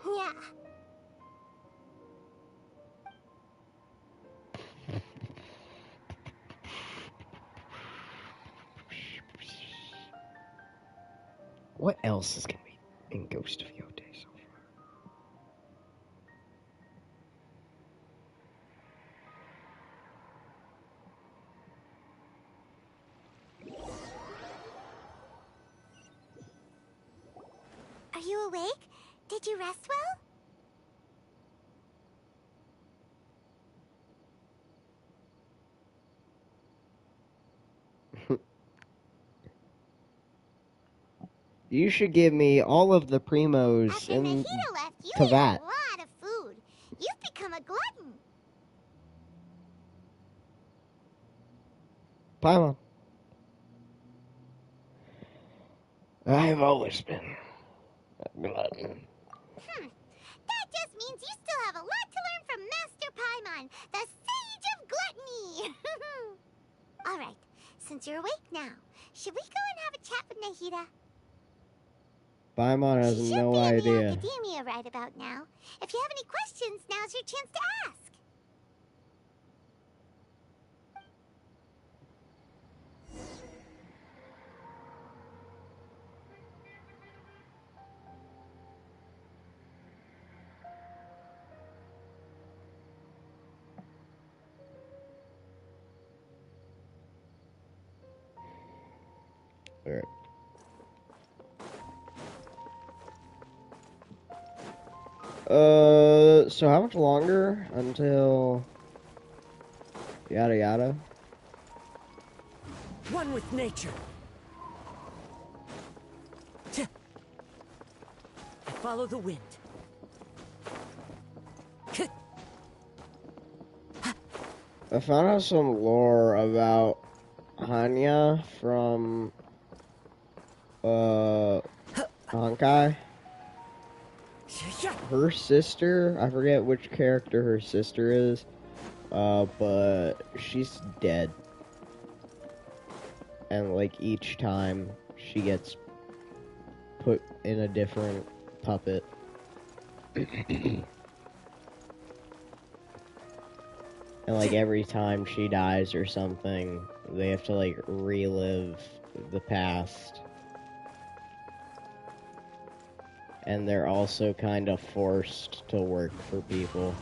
Yeah. What else is gonna be in Ghost of Yotei so Are you awake? Did you rest well? You should give me all of the primos After in Nahida left, you ate Kavat. a lot of food. You've become a glutton. Paimon. I've always been a glutton. That just means you still have a lot to learn from Master Paimon, the Sage of Gluttony. All right, since you're awake now, should we go and have a chat with Nahida? Paimon has She should no be in the idea. academia right about now. If you have any questions, now's your chance to ask. Alright. So how much longer until yada yada? One with nature. Follow the wind. I found out some lore about Hanya from Honkai. Her sister, I forget which character her sister is, but she's dead. And like each time she gets put in a different puppet. And like every time she dies or something, they have to like relive the past. And they're also kind of forced to work for people.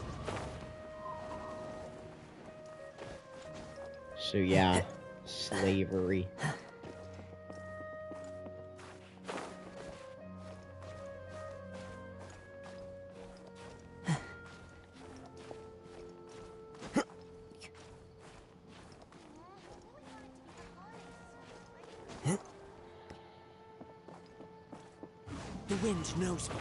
So yeah, slavery. The wind knows me.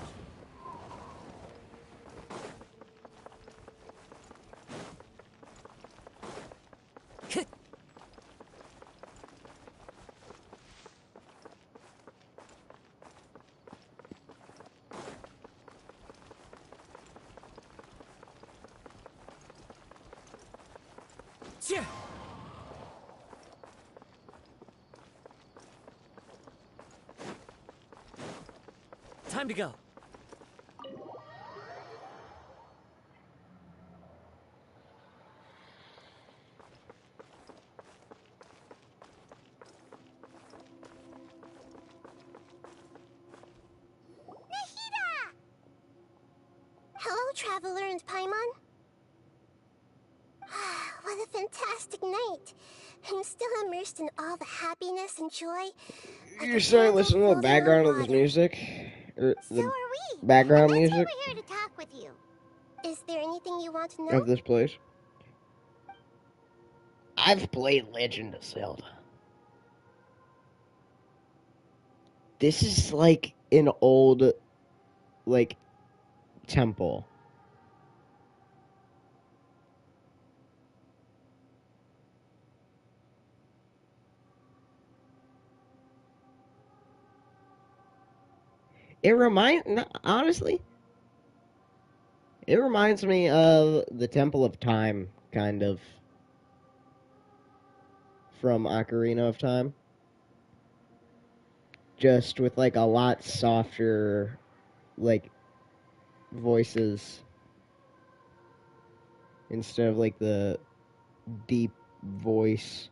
Time to go. Hello, Traveler and Paimon. What a fantastic night. I'm still immersed in all the happiness and joy. You're starting to listen to the background of this music? Or So the are we. background And that's music why we're here to talk with you. Is there anything you want to know? of this place? I've played Legend of Zelda. This is like an old, like, temple. Honestly, it reminds me of the Temple of Time, kind of, from Ocarina of Time. Just with, like, a lot softer, like, voices. Instead of, like, the deep voice.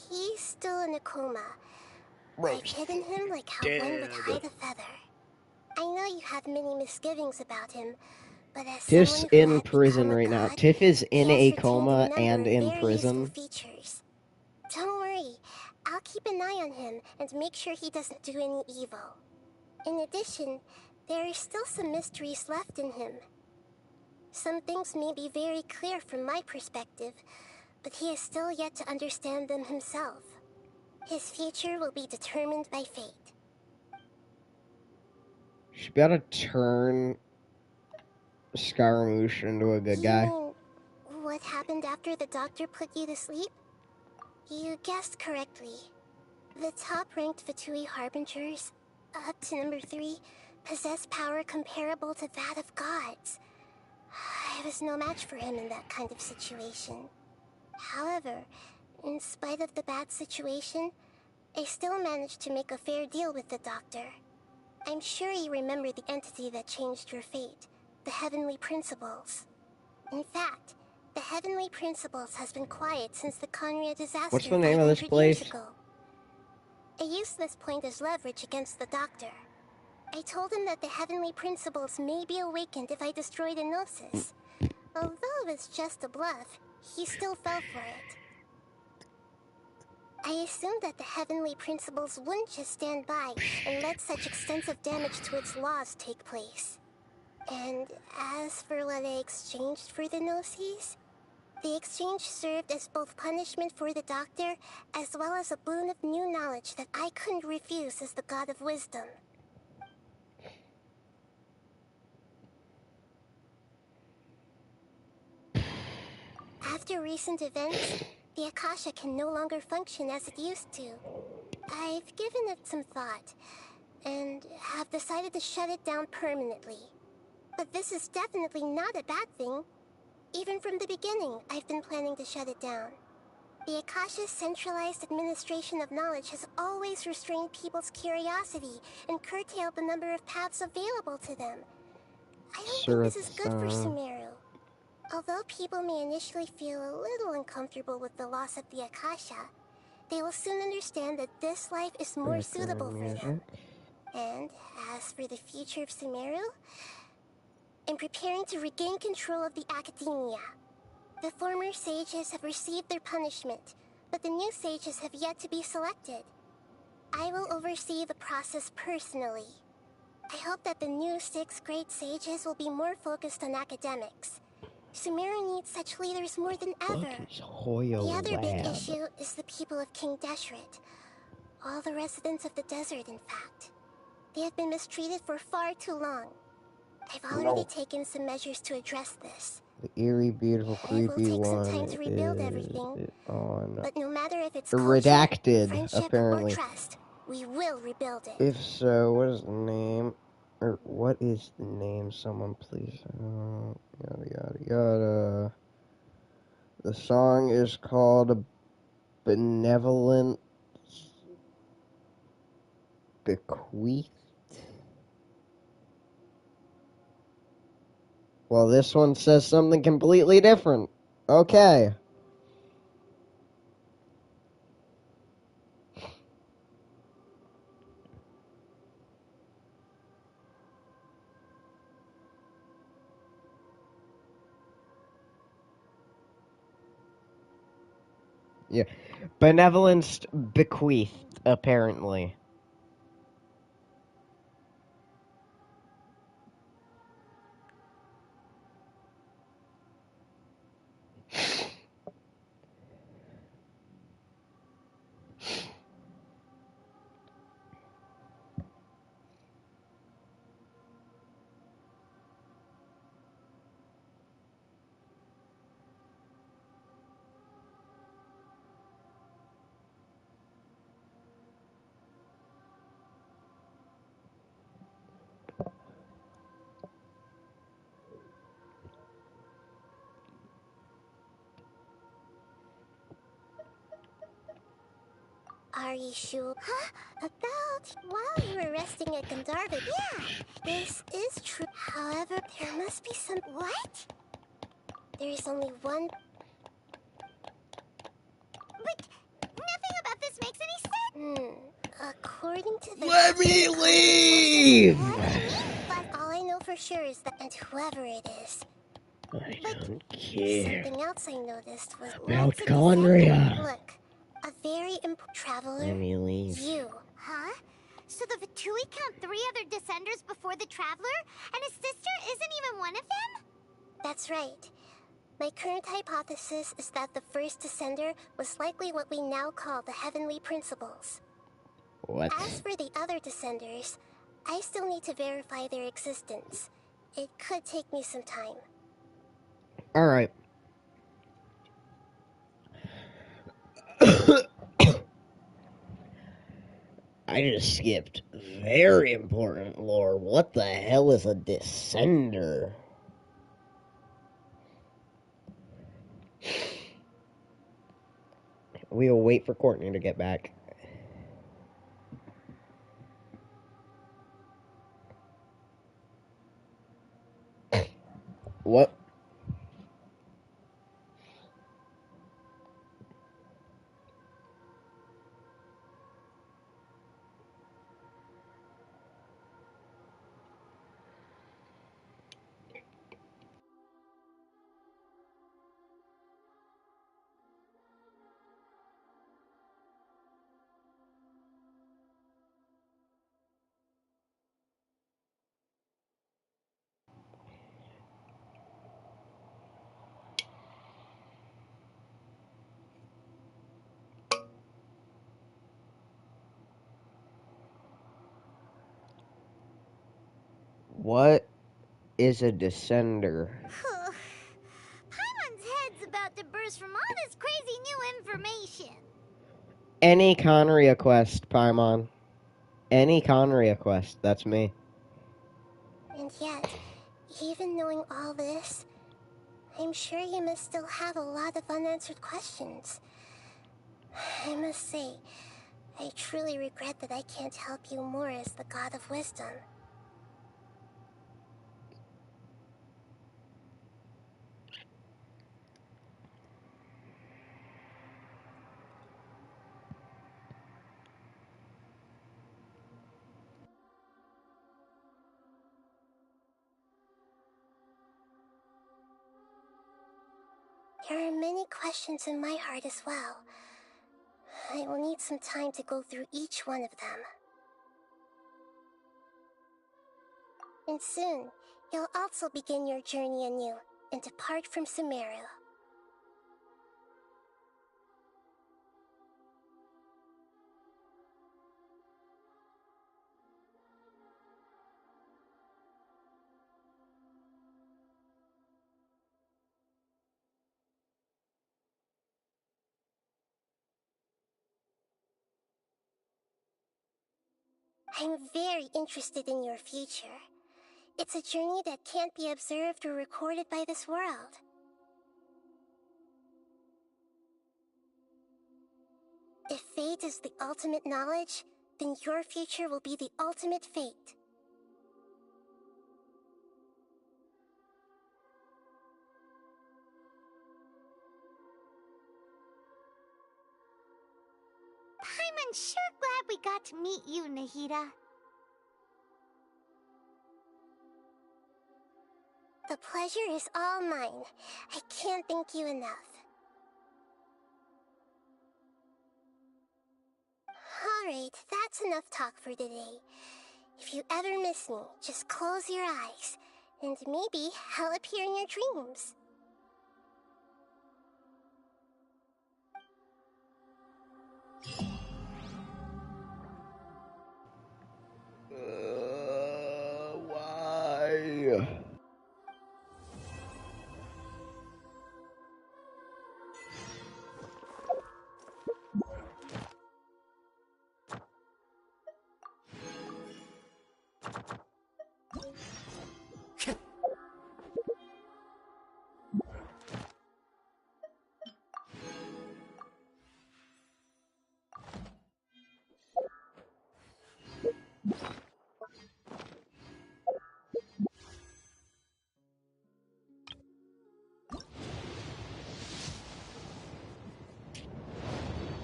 He's still in a coma. I've hidden him like how one would hide a feather. I know you have many misgivings about him, but as Tiff's someone who in had prison become a right now. god, Tiff is in he has a retained coma number and of in very prison. useful features. Don't worry, I'll keep an eye on him and make sure he doesn't do any evil. In addition, there are still some mysteries left in him. Some things may be very clear from my perspective, but he is still yet to understand them himself. His future will be determined by fate. Should be able to turn Scaramouche into a good guy. You mean what happened after the doctor put you to sleep? You guessed correctly. The top-ranked Fatui Harbingers, up to number 3, possess power comparable to that of gods. I was no match for him in that kind of situation. However, in spite of the bad situation, I still managed to make a fair deal with the doctor. I'm sure you remember the entity that changed your fate, the Heavenly Principles. In fact, the Heavenly Principles has been quiet since the Conria disaster. What's the name of this place? Years ago. I used this point as leverage against the doctor. I told him that the Heavenly Principles may be awakened if I destroy the Gnosis. Although it's just a bluff, he still fell for it. I assumed that the Heavenly Principles wouldn't just stand by and let such extensive damage to its laws take place. And as for what I exchanged for the Gnosis, the exchange served as both punishment for the doctor as well as a boon of new knowledge that I couldn't refuse as the God of Wisdom. After recent events, the Akasha can no longer function as it used to. I've given it some thought, and have decided to shut it down permanently. But this is definitely not a bad thing. Even from the beginning, I've been planning to shut it down. The Akasha's centralized administration of knowledge has always restrained people's curiosity and curtailed the number of paths available to them. I don't think this is good for Sumeru. Although people may initially feel a little uncomfortable with the loss of the Akasha, they will soon understand that this life is more suitable for them. And as for the future of Sumeru, I'm preparing to regain control of the academia. The former sages have received their punishment, but the new sages have yet to be selected. I will oversee the process personally. I hope that the new 6 great sages will be more focused on academics. Sumeru needs such leaders more than ever. The other big issue is the people of King Deshret. All the residents of the desert, in fact. They have been mistreated for far too long. I've already taken some measures to address this. The eerie, beautiful, creepy one. It will take some time to rebuild everything. But no matter if it's redacted, friendship, apparently. Or trust, we will rebuild it. If so, what is the name? Or what is the name? Someone please. Yada yada yada. The song is called Benevolent Bequeath. Well, this one says something completely different. Okay. Yeah. Benevolence bequeathed, apparently. Are you sure? Huh? While you were resting at Gandharva. Yeah, this is true. However, there must be some... What? There is only one... But nothing about this makes any sense! According to the... Let me leave! But all I know for sure is that... And whoever it is... I don't care. Something else I noticed was... About Conria. Look, a very important traveler... Let me leave. You. Huh? So the Vatui count 3 other descenders before the Traveler? And his sister isn't even one of them? That's right. My current hypothesis is that the first descender was likely what we now call the Heavenly Principles. What? As for the other descenders, I still need to verify their existence. It could take me some time. Alright. I just skipped very important lore. What the hell is a descender? We'll wait for Courtney to get back. What? What is a descender? Paimon's head's about to burst from all this crazy new information. Any Conria quest, Paimon. Any Conria quest. That's me. And yet, even knowing all this, I'm sure you must still have a lot of unanswered questions. I must say, I truly regret that I can't help you more as the God of Wisdom. There are many questions in my heart as well. I will need some time to go through each one of them. And soon, you'll also begin your journey anew and depart from Sumeru. I'm very interested in your future. It's a journey that can't be observed or recorded by this world. If fate is the ultimate knowledge, then your future will be the ultimate fate. Paimon's sure glad we got to meet you, Nahida. The pleasure is all mine. I can't thank you enough. Alright, that's enough talk for today. If you ever miss me, just close your eyes, and maybe I'll appear in your dreams. Why?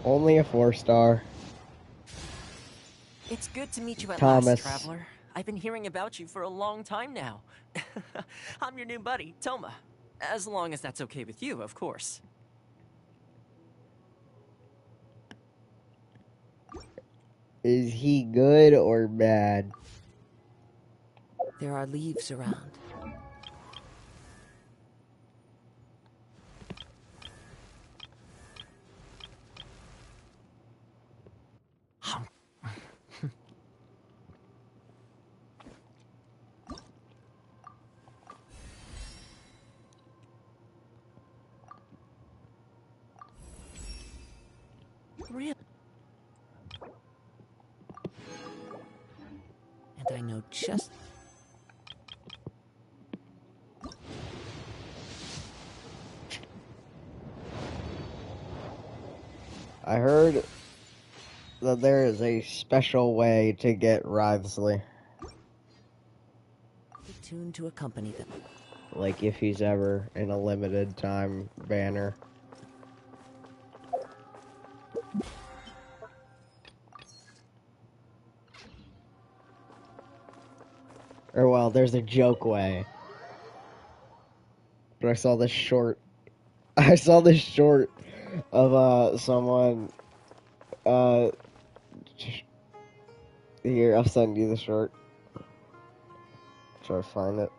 Only a 4-star. It's good to meet you at Thomas. last, Traveler. I've been hearing about you for a long time now. I'm your new buddy, Toma. As long as that's okay with you, of course. Is he good or bad? There are leaves around. Really? And I know just... I heard that there is a special way to get Wriothesley. The tune to accompany them. Like if he's ever in a limited time banner. Or well, there's a joke way. But I saw this short of someone here, I'll send you the short. Try to find it.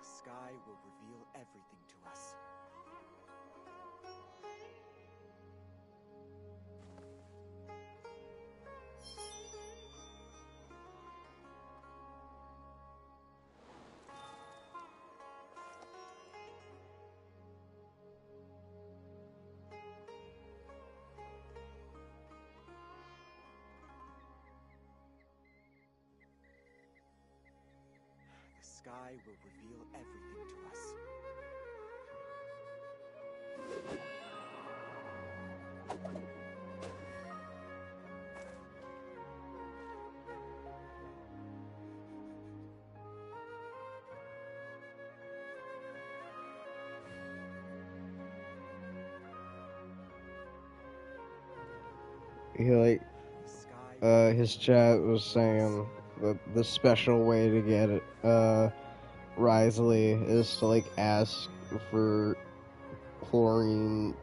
The sky will reveal everything to us. The sky will reveal everything to us. He like his chat was saying that the special way to get it Wriothesley is to like ask for chlorine,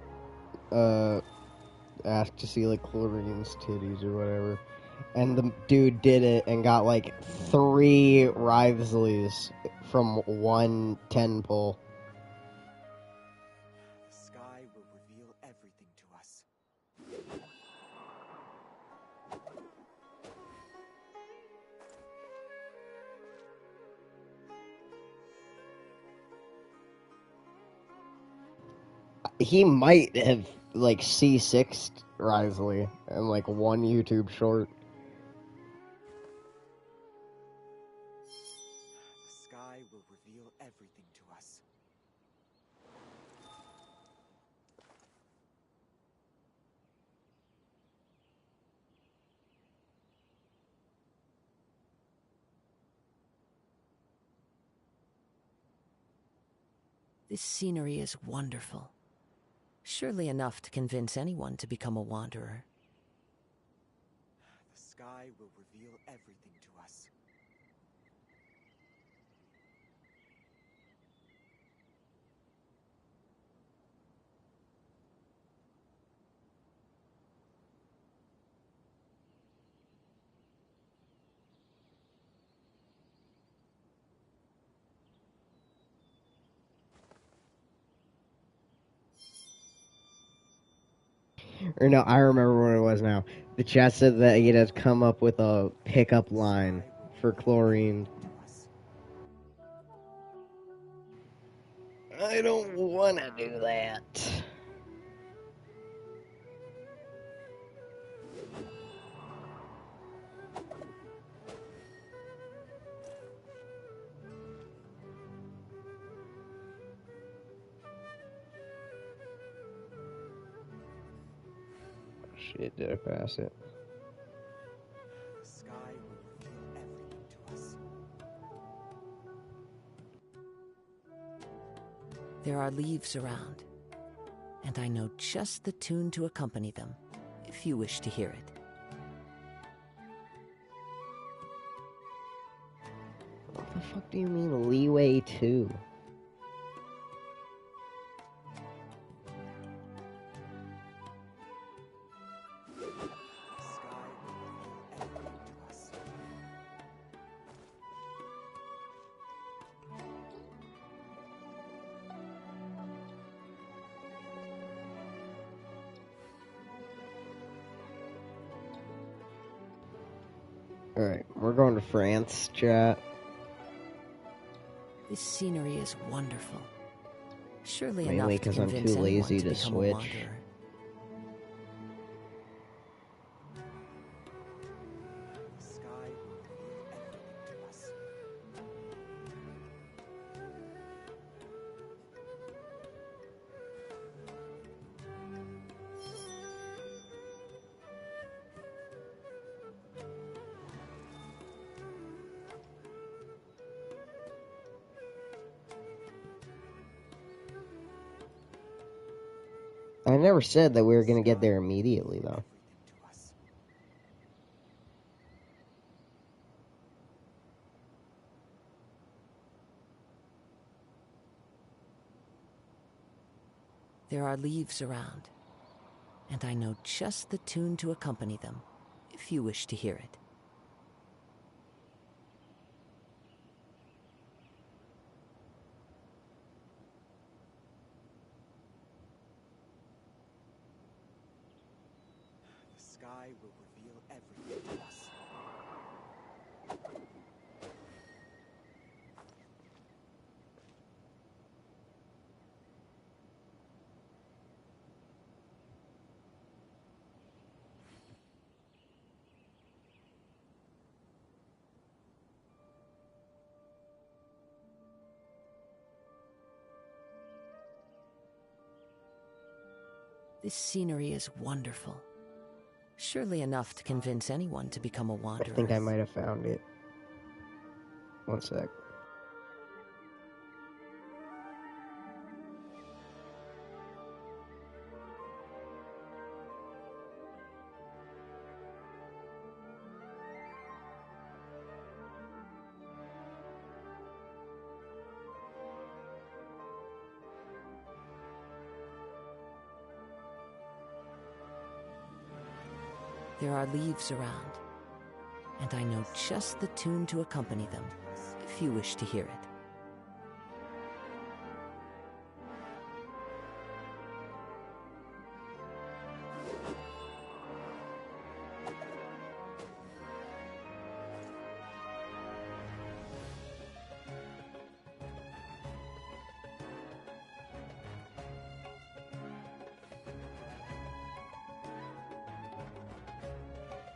ask to see like Chlorine's titties or whatever, and the dude did it and got like 3 Wriothesleys from 1 10 pull. The sky will reveal everything to us. He might have like C6'd Wriothesley in like 1 YouTube short. The sky will reveal everything to us. This scenery is wonderful. Surely enough to convince anyone to become a wanderer. The sky will reveal everything to us. Or no, I remember what it was now. The chat said that he had come up with a pickup line for Chlorine. I don't want to do that. Shit, did I pass it? The sky will reveal everything to us. There are leaves around, and I know just the tune to accompany them, if you wish to hear it. What the fuck do you mean leeway 2? Alright. We're going to France, chat. This scenery is wonderful. Surely Mainly enough to because I'm convince too anyone lazy to to become a switch. wanderer. The sky will reveal everything to us. I never said that we were going to get there immediately, though. There are leaves around, and I know just the tune to accompany them, if you wish to hear it. The sky will reveal everything to us. This scenery is wonderful. Surely enough to convince anyone to become a I wanderer. think I might have found it. One sec. There are leaves around, and I know just the tune to accompany them, if you wish to hear it.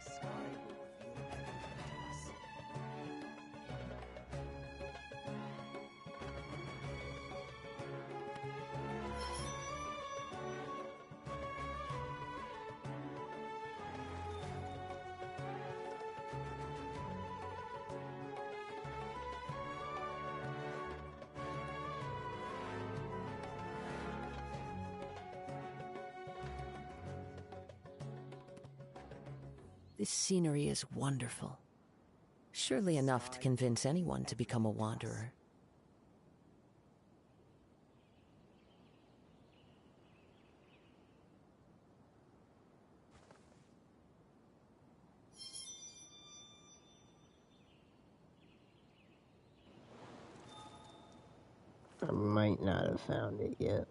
The sky will reveal everything to us. This scenery is wonderful. Surely enough to convince anyone to become a wanderer. I might not have found it yet.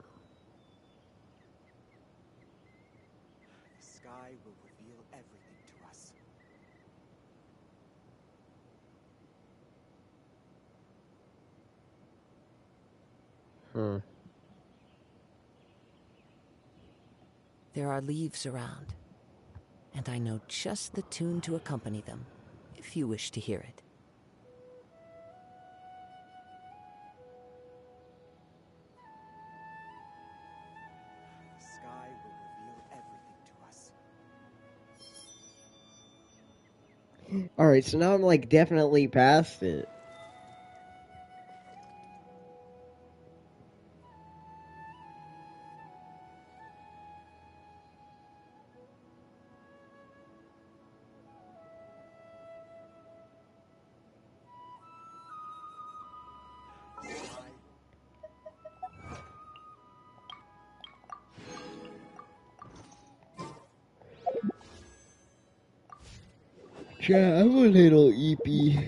The sky will reveal everything to us. There are leaves around, and I know just the tune to accompany them, if you wish to hear it. The sky will reveal everything to us. Alright, so now I'm like definitely past it. Chat, I'm a little eepy.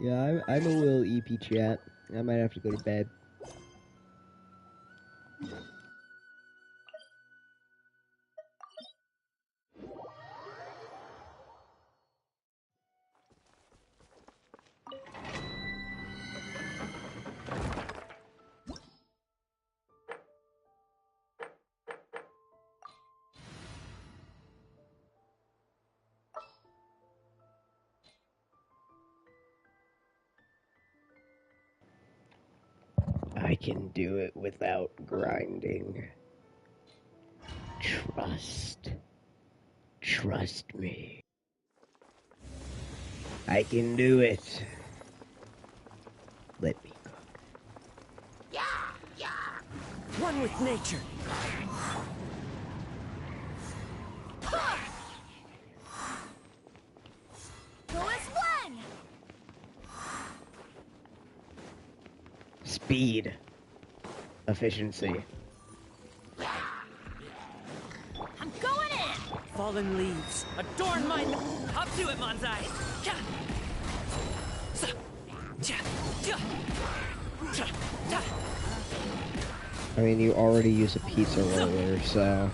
Yeah, I'm a little eepy, chat. I might have to go to bed. can do it without grinding. Trust me. I can do it. Let me cook. One with nature. Go as one! Speed. Efficiency. I'm going in! Fallen leaves. Adorn my... Hop to it, Manzai! I mean, you already use a pizza roller, so...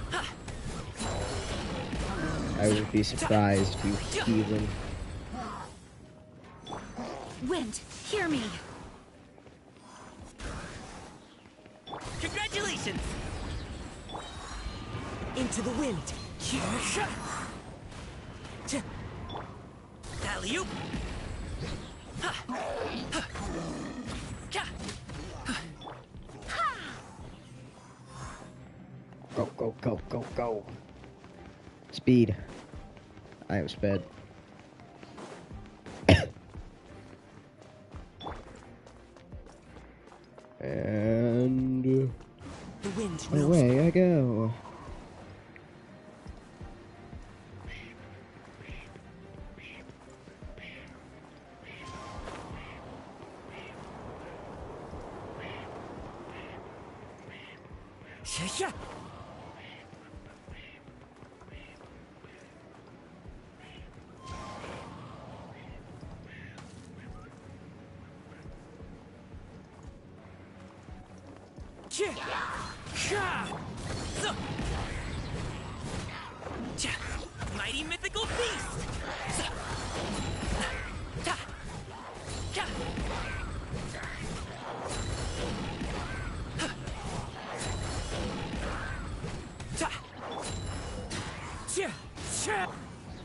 I would be surprised, you heathen. Wind, hear me! Congratulations! Into the wind. Alley-oop! Go, go, go, go, go. Speed. I am sped. And... The wind knows away I go. Yeah. Mighty mythical beast!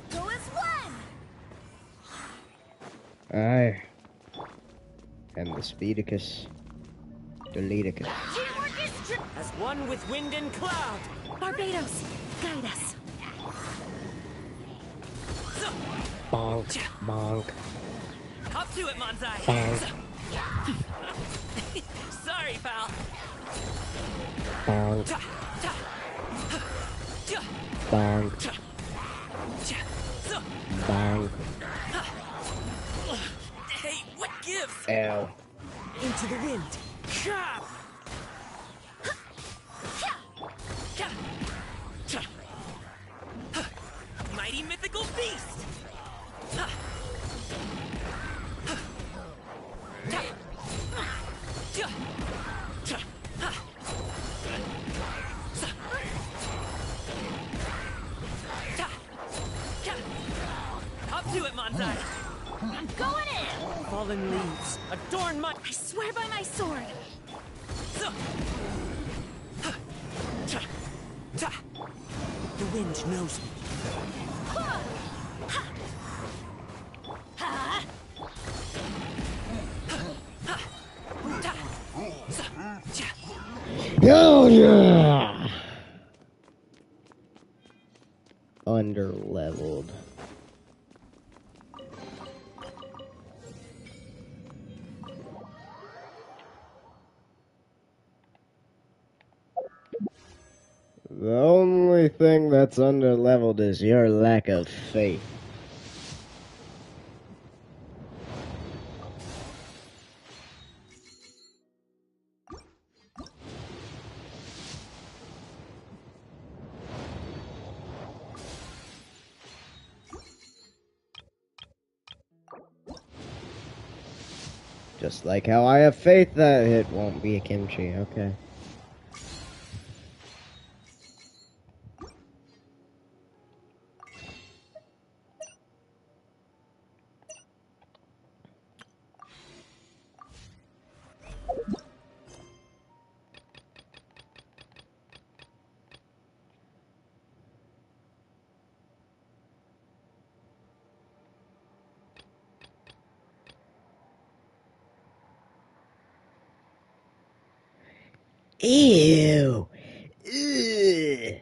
Go as one! I am the Speedicus. Deleticus. Teamwork is As one with wind and cloud! Barbados, guide us. Bonk, bonk. Hop to it, Manzai! Bonk. Sorry, pal! Bonk. Bonk. Bonk. Hey, what gives? Ow. Into the wind. Mighty mythical beast! Hop to it, Manzai! I'm going in! Fallen leaves, adorn my... I swear by my sword! The wind knows me. Oh yeah! Underleveled. The only thing that's underleveled is your lack of faith. Just like how I have faith that it won't be a kimchi, okay. Ew. Ugh.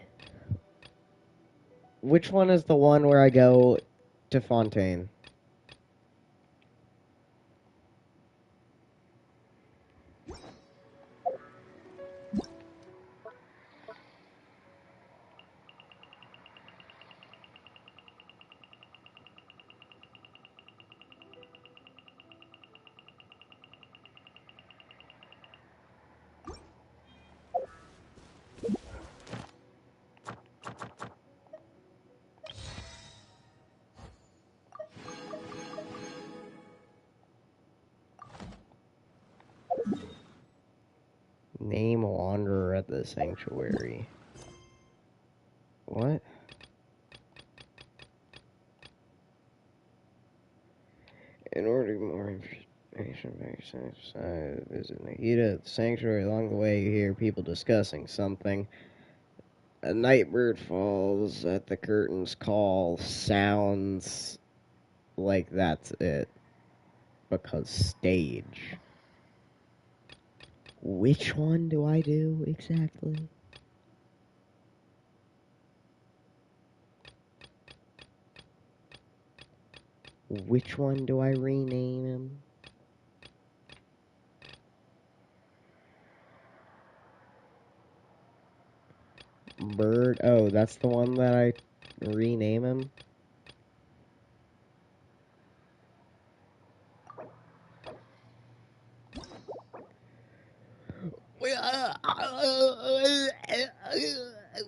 Which one is the one where I go to Fontaine? Name Wanderer at the Sanctuary. What? In order to get more information, visit Nahida at the Sanctuary. Along the way, you hear people discussing something. A nightbird falls at the curtain's call. Sounds like that's it. Because stage. Which one do I do exactly? Which one do I rename him? Bird. Oh, that's the one that I rename him?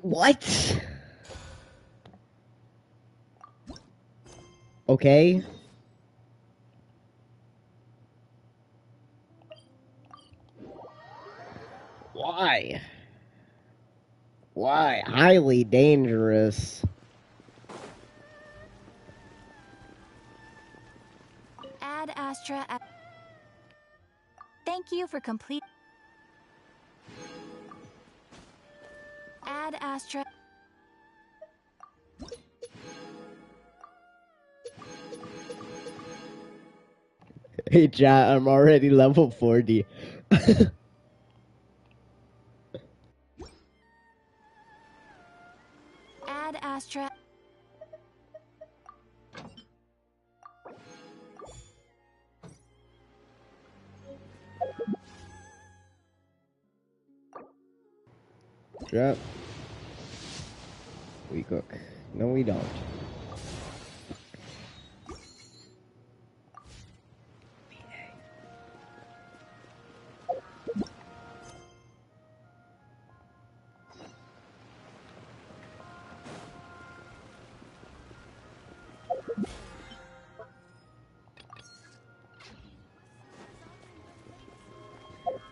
What? Okay. Why? Why? Highly dangerous. Ad Astra. Thank you for complete. Ad Astra. Hey, chat, I'm already level 40. Ad Astra. Chat. We cook. No, we don't.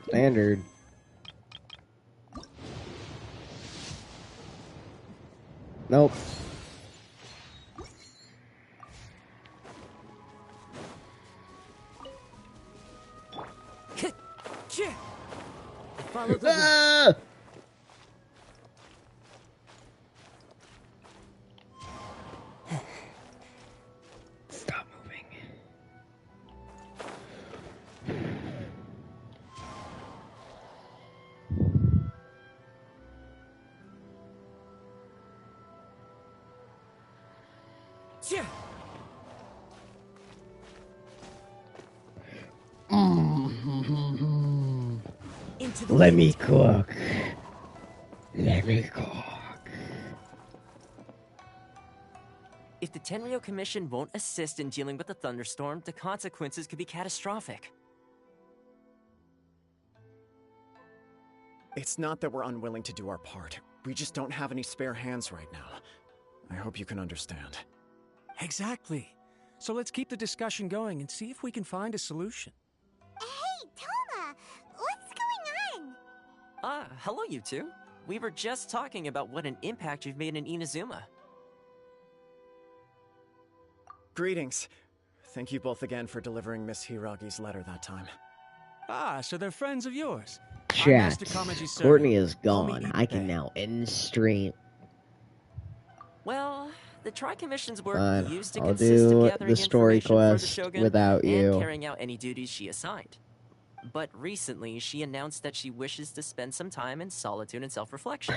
Standard. Nope. Follow the Stop moving. Let me cook. Let me cook. If the Tenryo Commission won't assist in dealing with the thunderstorm, the consequences could be catastrophic. It's not that we're unwilling to do our part. We just don't have any spare hands right now. I hope you can understand. Exactly. So let's keep the discussion going and see if we can find a solution. Hey, Toma! What's going on? Ah, hello you two. We were just talking about what an impact you've made in Inazuma. Greetings. Thank you both again for delivering Miss Hiragi's letter that time. Ah, so they're friends of yours. Chat. Courtney is gone. I can now end stream. Well, the Tri-Commission's work Fine. used to I'll consist of do gathering the story information for the quest Shogun without and you. carrying out any duties she assigned. But recently, she announced that she wishes to spend some time in solitude and self-reflection.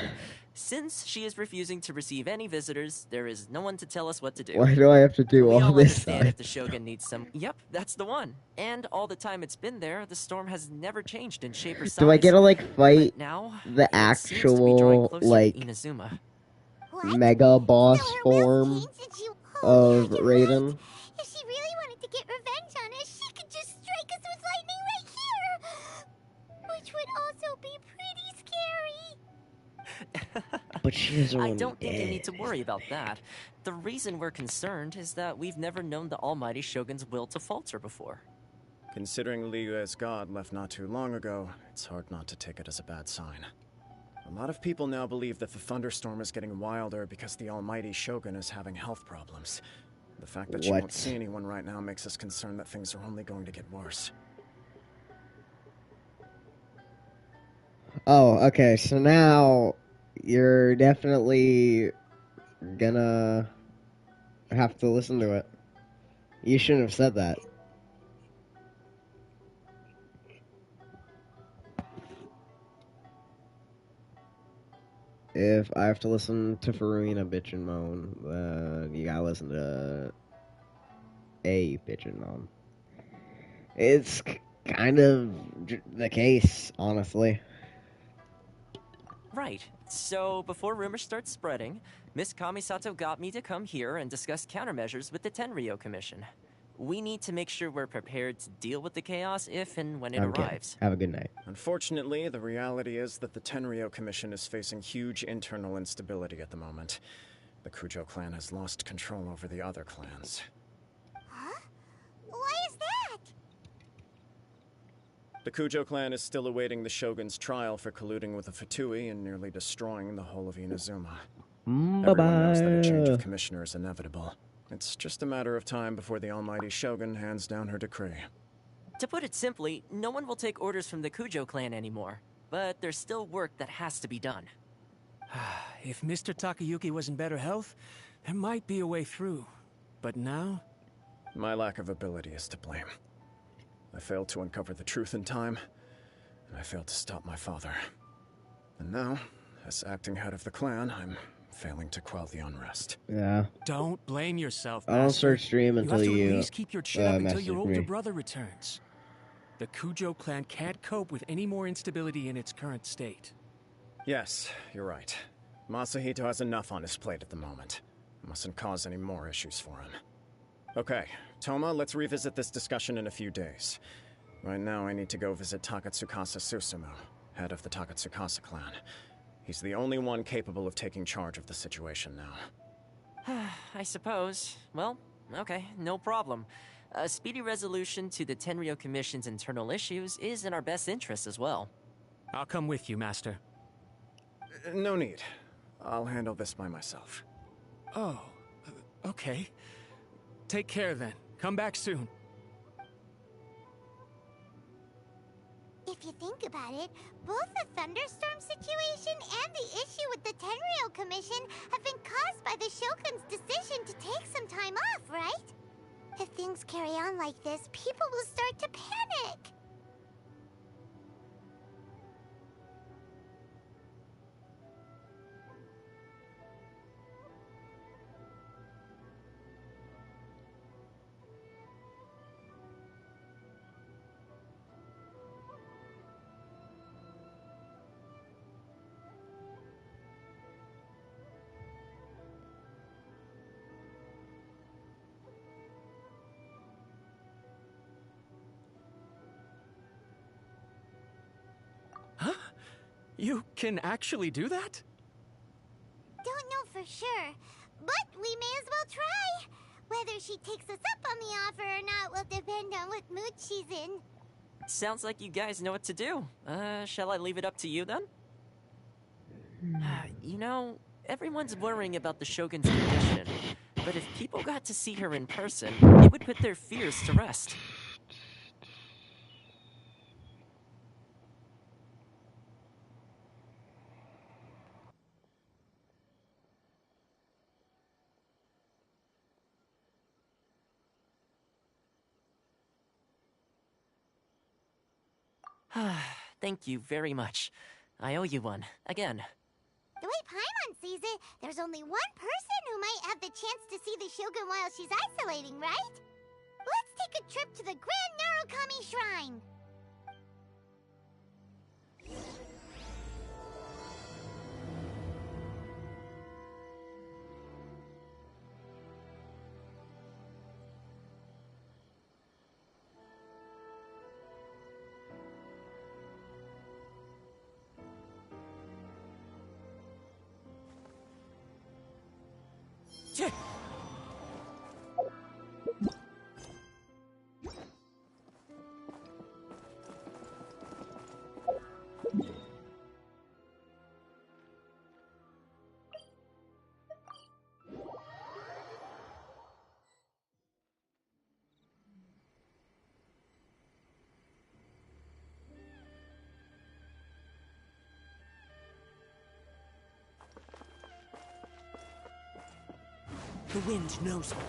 Since she is refusing to receive any visitors, there is no one to tell us what to do. Why do I have to do We all all this understand time? if the Shogun needs some... Yep, that's the one. And all the time it's been there, the storm has never changed in shape or size. Do I get to, like, fight But now, the it seems to be drawing actual, closer like, to Inazuma. mega boss form of Raiden? If she really wanted to get revenge on us, she could just strike us with lightning right here! Which would also be pretty scary. But she is I don't think you need to worry about that. The reason we're concerned is that we've never known the Almighty Shogun's will to falter before. Considering Liyue's god left not too long ago, it's hard not to take it as a bad sign. A lot of people now believe that the thunderstorm is getting wilder because the Almighty Shogun is having health problems. The fact that she won't see anyone right now makes us concerned that things are only going to get worse. Oh, okay, so now you're definitely gonna have to listen to it. You shouldn't have said that. If I have to listen to Farina bitch and moan, you gotta listen to a bitch and moan. It's kind of the case, honestly. Right. So, before rumors start spreading, Miss Kamisato got me to come here and discuss countermeasures with the Tenryou Commission. We need to make sure we're prepared to deal with the chaos if and when it arrives. Have a good night. Unfortunately, the reality is that the Tenryou Commission is facing huge internal instability at the moment. The Kujo clan has lost control over the other clans. Huh? Why is that? The Kujo clan is still awaiting the Shogun's trial for colluding with the Fatui and nearly destroying the whole of Inazuma. Everyone knows that a change of commissioner is inevitable. It's just a matter of time before the Almighty Shogun hands down her decree. To put it simply, no one will take orders from the Kujo clan anymore. But there's still work that has to be done. If Mr. Takayuki was in better health, there might be a way through. But now? My lack of ability is to blame. I failed to uncover the truth in time, and I failed to stop my father. And now, as acting head of the clan, I'm failing to quell the unrest. Yeah. Don't blame yourself, I don't start stream until you have to you at least keep your chin up until your older me. brother returns. The Kujo clan can't cope with any more instability in its current state. Yes, you're right. Masahito has enough on his plate at the moment. Mustn't cause any more issues for him. Okay, Toma, let's revisit this discussion in a few days. Right now, I need to go visit Takatsukasa Susumu, head of the Takatsukasa clan. He's the only one capable of taking charge of the situation now. I suppose. Well, okay, no problem. A speedy resolution to the Tenryou Commission's internal issues is in our best interest as well. I'll come with you, Master. No need. I'll handle this by myself. Oh, okay. Take care then. Come back soon. If you think about it, both the thunderstorm situation and the issue with the Tenryou Commission have been caused by the Shogun's decision to take some time off, right? If things carry on like this, people will start to panic. Huh? You can actually do that? Don't know for sure, but we may as well try. Whether she takes us up on the offer or not will depend on what mood she's in. Sounds like you guys know what to do. Shall I leave it up to you then? You know, everyone's worrying about the Shogun's condition, but if people got to see her in person, it would put their fears to rest. Thank you very much. I owe you one, again. The way Paimon sees it, there's only one person who might have the chance to see the Shogun while she's isolating, right? Let's take a trip to the Grand Narukami Shrine! The wind knows me.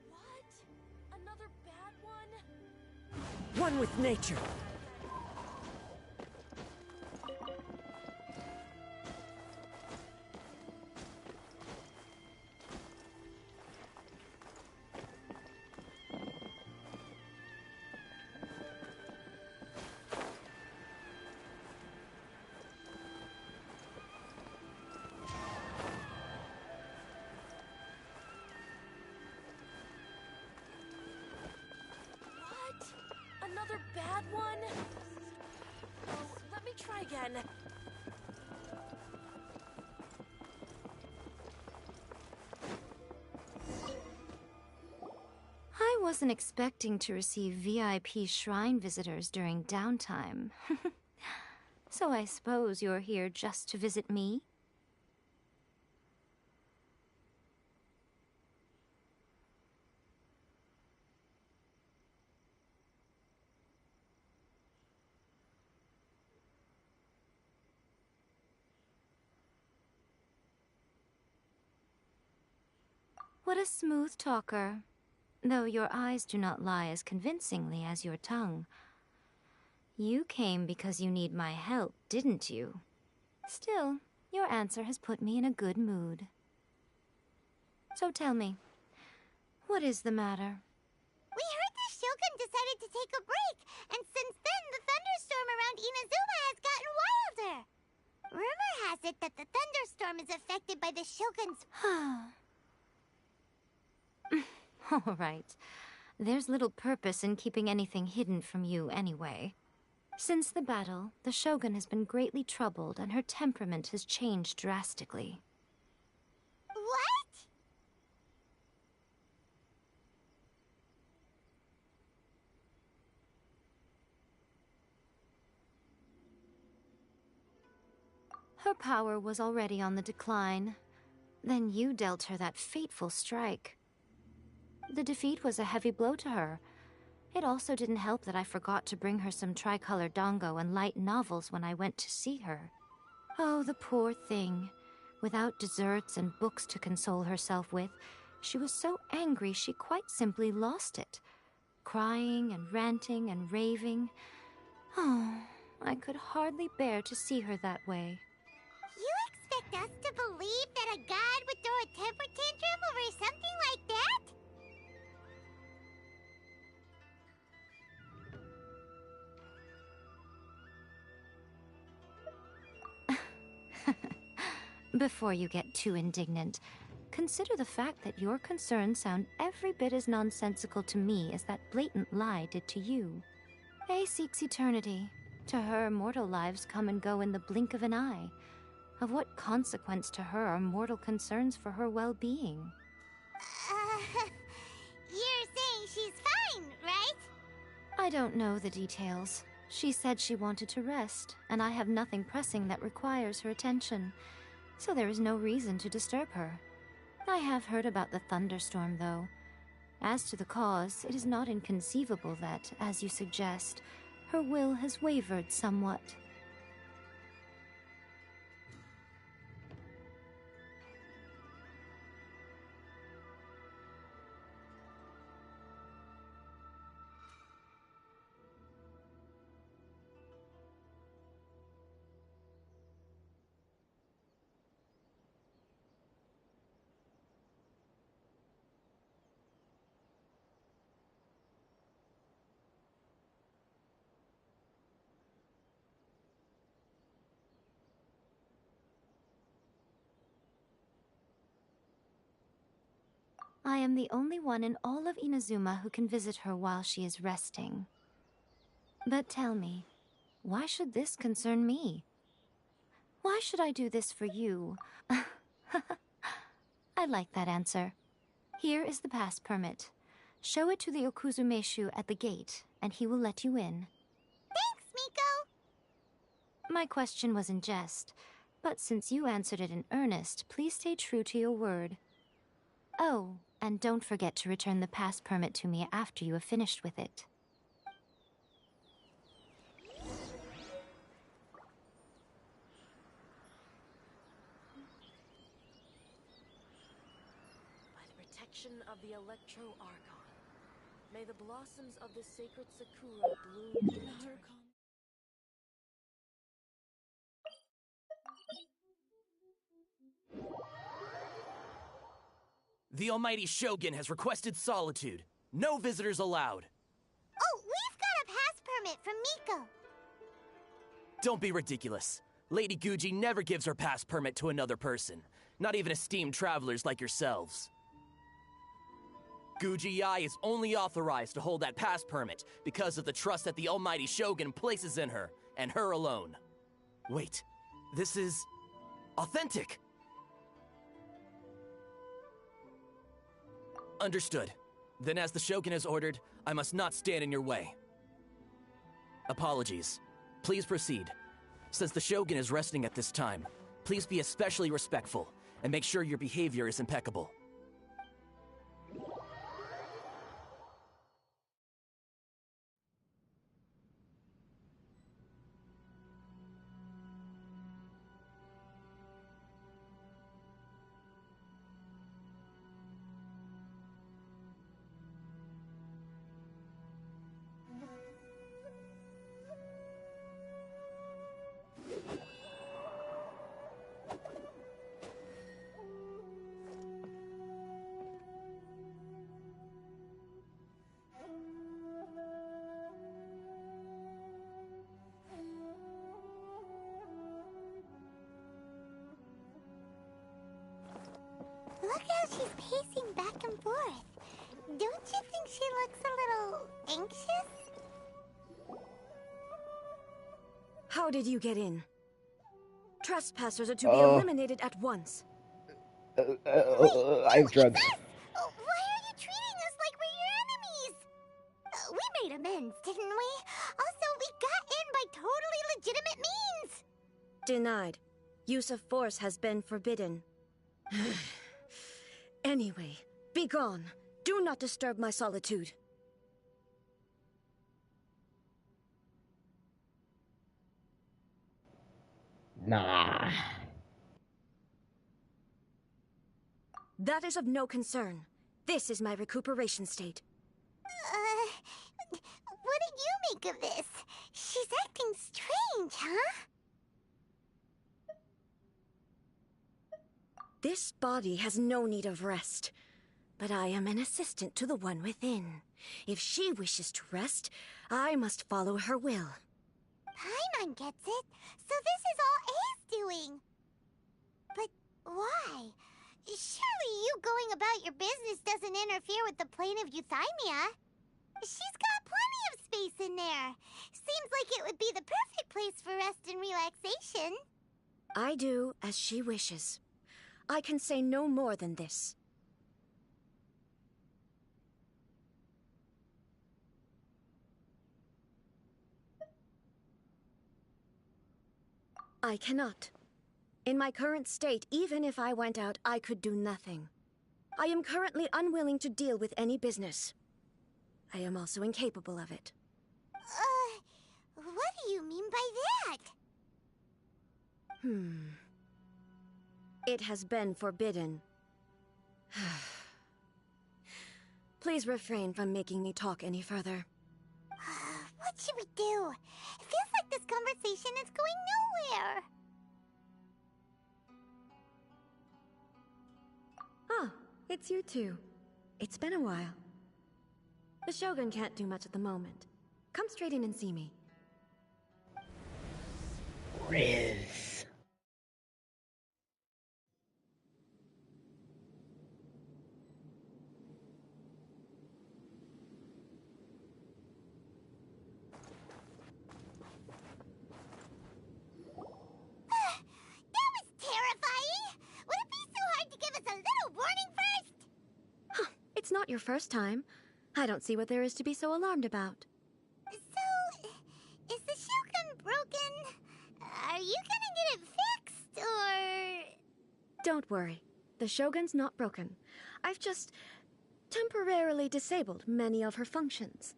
What? Another bad one? One with nature. Another bad one? Oh, let me try again. I wasn't expecting to receive VIP shrine visitors during downtime. So I suppose you're here just to visit me? What a smooth talker, though your eyes do not lie as convincingly as your tongue. You came because you need my help, didn't you? Still, your answer has put me in a good mood. So tell me, what is the matter? We heard the Shogun decided to take a break, and since then the thunderstorm around Inazuma has gotten wilder. Rumor has it that the thunderstorm is affected by the Shogun's... All right. There's little purpose in keeping anything hidden from you anyway. Since the battle, the Shogun has been greatly troubled and her temperament has changed drastically. What? Her power was already on the decline. Then you dealt her that fateful strike. The defeat was a heavy blow to her. It also didn't help that I forgot to bring her some tricolor dango and light novels when I went to see her. Oh, the poor thing. Without desserts and books to console herself with, she was so angry she quite simply lost it. Crying and ranting and raving. Oh, I could hardly bear to see her that way. You expect us to believe that a god would throw a temper tantrum over something like that? Before you get too indignant, consider the fact that your concerns sound every bit as nonsensical to me as that blatant lie did to you. A seeks eternity. To her, mortal lives come and go in the blink of an eye. Of what consequence to her are mortal concerns for her well-being? You're saying she's fine, right? I don't know the details. She said she wanted to rest, and I have nothing pressing that requires her attention. So there is no reason to disturb her. I have heard about the thunderstorm, though. As to the cause, it is not inconceivable that, as you suggest, her will has wavered somewhat. I am the only one in all of Inazuma who can visit her while she is resting. But tell me, why should this concern me? Why should I do this for you? I like that answer. Here is the pass permit. Show it to the Okuzumeshu at the gate, and he will let you in. Thanks, Miko! My question was in jest, but since you answered it in earnest, please stay true to your word. Oh, and don't forget to return the pass permit to me after you have finished with it. By the protection of the Electro Archon, may the blossoms of the sacred Sakura bloom in her The Almighty Shogun has requested solitude. No visitors allowed. Oh, we've got a pass permit from Miko. Don't be ridiculous. Lady Guji never gives her pass permit to another person. Not even esteemed travelers like yourselves. Guji Ai is only authorized to hold that pass permit because of the trust that the Almighty Shogun places in her, and her alone. Wait, this is authentic. Understood. Then as the Shogun has ordered, I must not stand in your way. Apologies. Please proceed. Since the Shogun is resting at this time, please be especially respectful, and make sure your behavior is impeccable. Look how she's pacing back and forth. Don't you think she looks a little anxious? How did you get in? Trespassers are to be eliminated at once. I have drugs. Why are you treating us like we're your enemies? We made amends, didn't we? Also, we got in by totally legitimate means. Denied. Use of force has been forbidden. Anyway, be gone. Do not disturb my solitude. Nah. That is of no concern. This is my recuperation state. What do you make of this? She's acting strange, huh? This body has no need of rest, but I am an assistant to the one within. If she wishes to rest, I must follow her will. Paimon gets it, so this is all A's doing. But why? Surely you going about your business doesn't interfere with the plane of Euthymia. She's got plenty of space in there. Seems like it would be the perfect place for rest and relaxation. I do as she wishes. I can say no more than this. I cannot. In my current state, even if I went out, I could do nothing. I am currently unwilling to deal with any business. I am also incapable of it. What do you mean by that? It has been forbidden. Please refrain from making me talk any further. What should we do? It feels like this conversation is going nowhere. Ah, it's you two. It's been a while. The Shogun can't do much at the moment. Come straight in and see me. Riz. It's not your first time. I don't see what there is to be so alarmed about. So, is the Shogun broken? Are you gonna get it fixed, or...? Don't worry. The Shogun's not broken. I've just temporarily disabled many of her functions.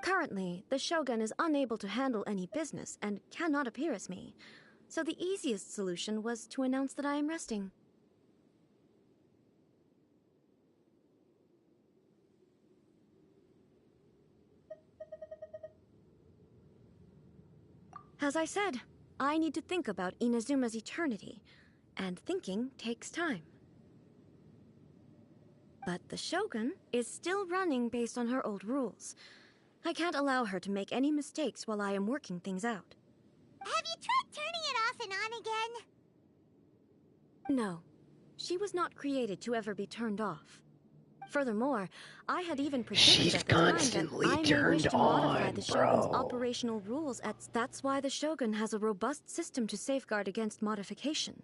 Currently, the Shogun is unable to handle any business and cannot appear as me. So the easiest solution was to announce that I am resting. As I said, I need to think about Inazuma's eternity, and thinking takes time. But the Shogun is still running based on her old rules. I can't allow her to make any mistakes while I am working things out. Have you tried turning it off and on again? No. She was not created to ever be turned off. Furthermore, I had even predicted at the time that I may wish to modify the Shogun's operational rules. That's why the Shogun has a robust system to safeguard against modification.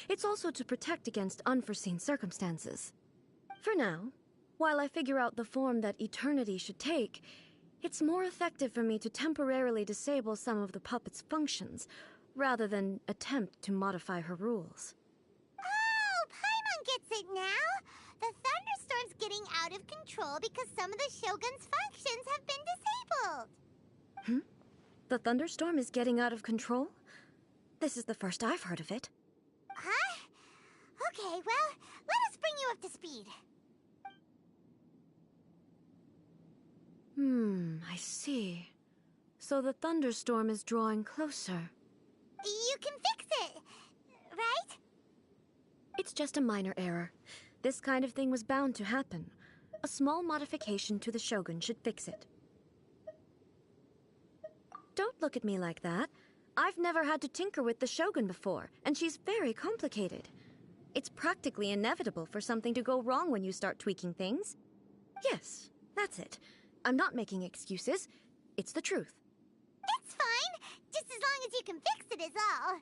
It's also to protect against unforeseen circumstances. For now, while I figure out the form that eternity should take, it's more effective for me to temporarily disable some of the puppet's functions, rather than attempt to modify her rules. Oh, Paimon gets it now! The thunderstorm's getting out of control because some of the Shogun's functions have been disabled. The thunderstorm is getting out of control? This is the first I've heard of it. Huh? Okay, well, let us bring you up to speed. I see. So the thunderstorm is drawing closer. You can fix it, right? It's just a minor error. This kind of thing was bound to happen. A small modification to the Shogun should fix it. Don't look at me like that. I've never had to tinker with the Shogun before, and she's very complicated. It's practically inevitable for something to go wrong when you start tweaking things. Yes, that's it. I'm not making excuses. It's the truth. It's fine, just as long as you can fix it is all.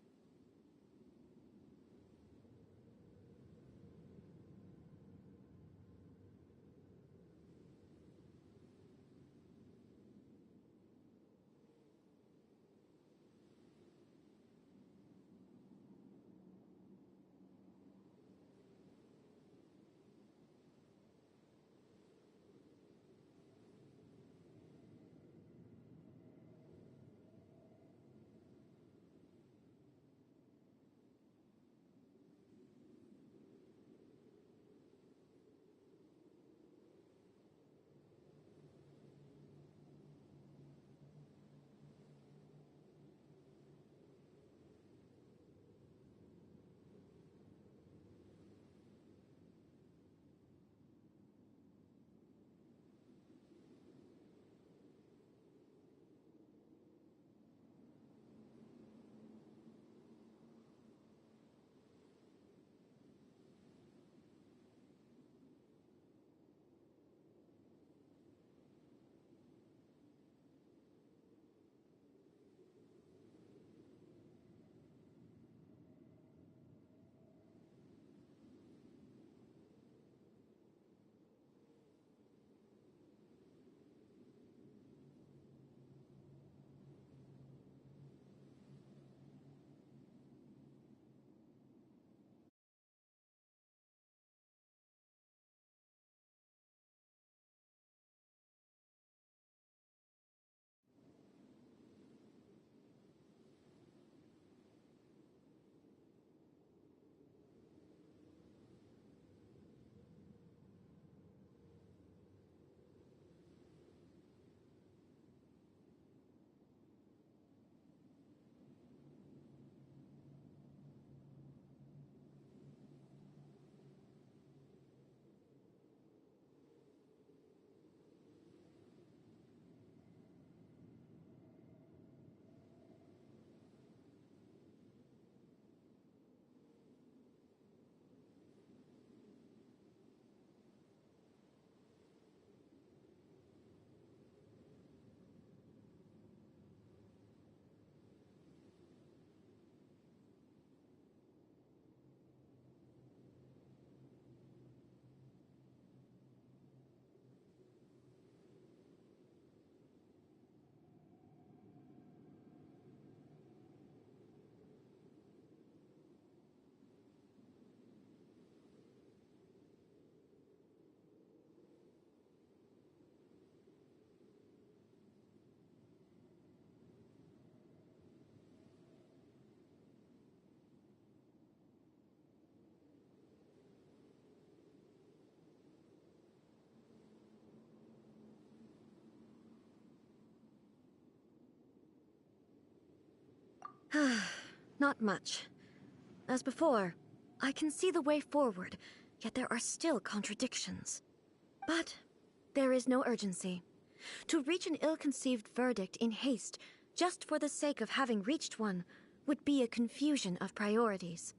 Not much. As before, I can see the way forward, yet there are still contradictions. But there is no urgency. To reach an ill-conceived verdict in haste, just for the sake of having reached one, would be a confusion of priorities.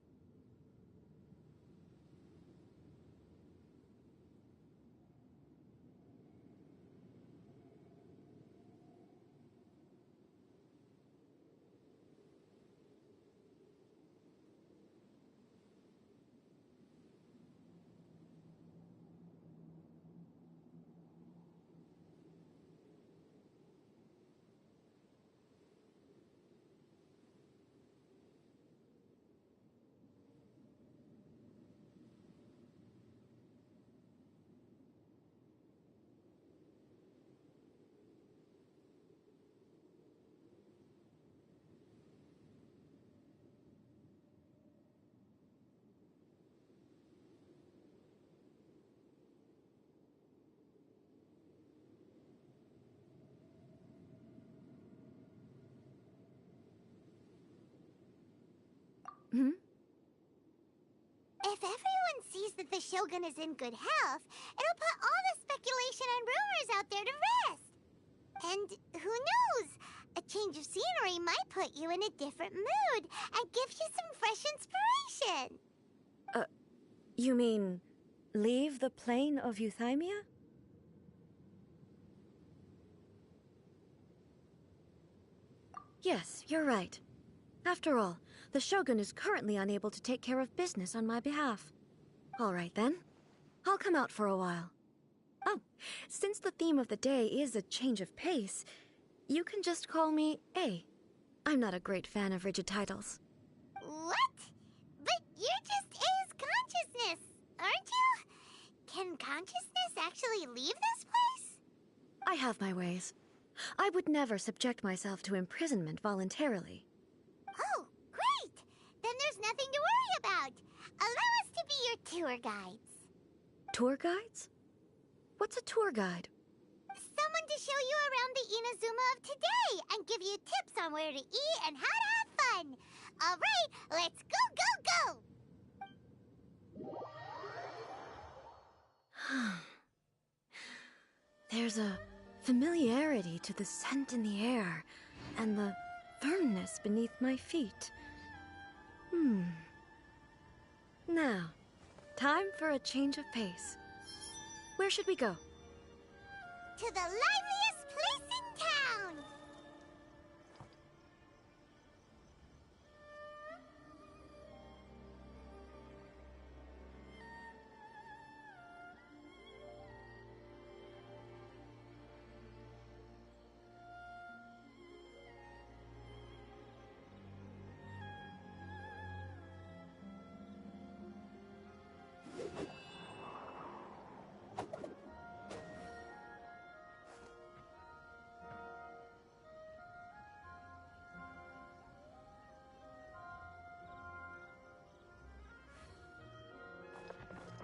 Hmm? If everyone sees that the Shogun is in good health, it'll put all the speculation and rumors out there to rest. And who knows? A change of scenery might put you in a different mood and give you some fresh inspiration. You mean leave the plane of Euthymia? Yes, you're right. After all, the Shogun is currently unable to take care of business on my behalf. All right then. I'll come out for a while. Oh, since the theme of the day is a change of pace, you can just call me A. I'm not a great fan of rigid titles. What? But you're just A's consciousness, aren't you? Can consciousness actually leave this place? I have my ways. I would never subject myself to imprisonment voluntarily. Oh, great! Then there's nothing to worry about. Allow us to be your tour guides. Tour guides? What's a tour guide? Someone to show you around the Inazuma of today and give you tips on where to eat and how to have fun. All right, let's go, go, go! There's a familiarity to the scent in the air and the firmness beneath my feet. Now, time for a change of pace. Where should we go? To the liveliest place in town!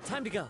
Time to go.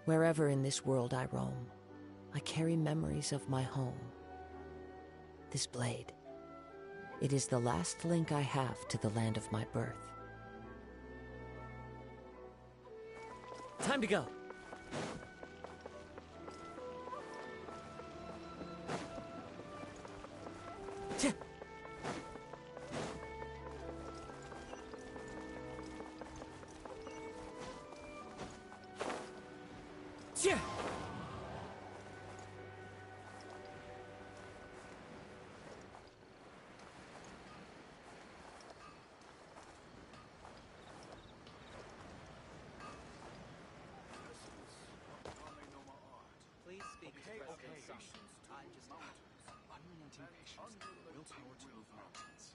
Wherever in this world I roam, I carry memories of my home. This blade, it is the last link I have to the land of my birth. Time to go. Please speak to President Sung. I'm just Unrelenting patience, willpower to move mountains.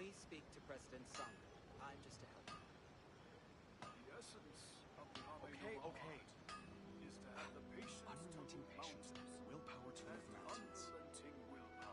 Please speak to President Sung. I'm just a helper. The essence of the Okay, okay. is to have the patience Unrelenting patience, willpower to move mountains. unrelenting willpower.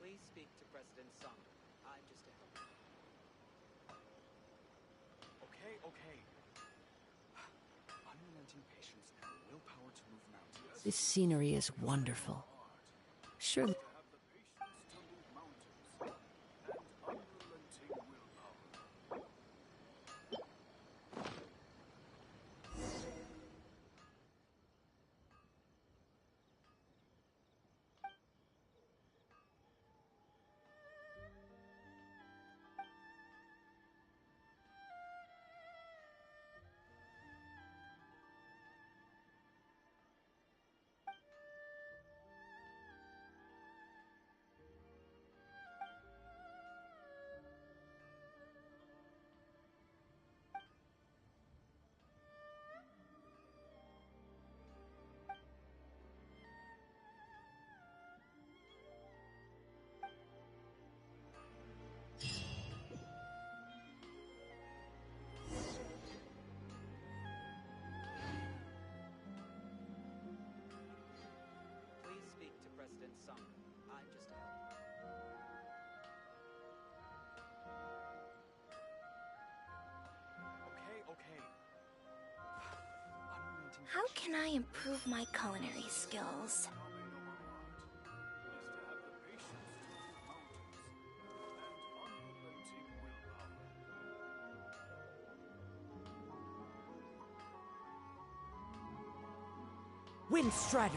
Please speak to President Sung. I'm just a helper. Okay, okay. Unrelenting patience and willpower to move mountains. This scenery is wonderful. Surely. Please speak to President Sung. I'm just a helper. Okay, okay. Unrelenting How can I improve my culinary skills? Wind Strider!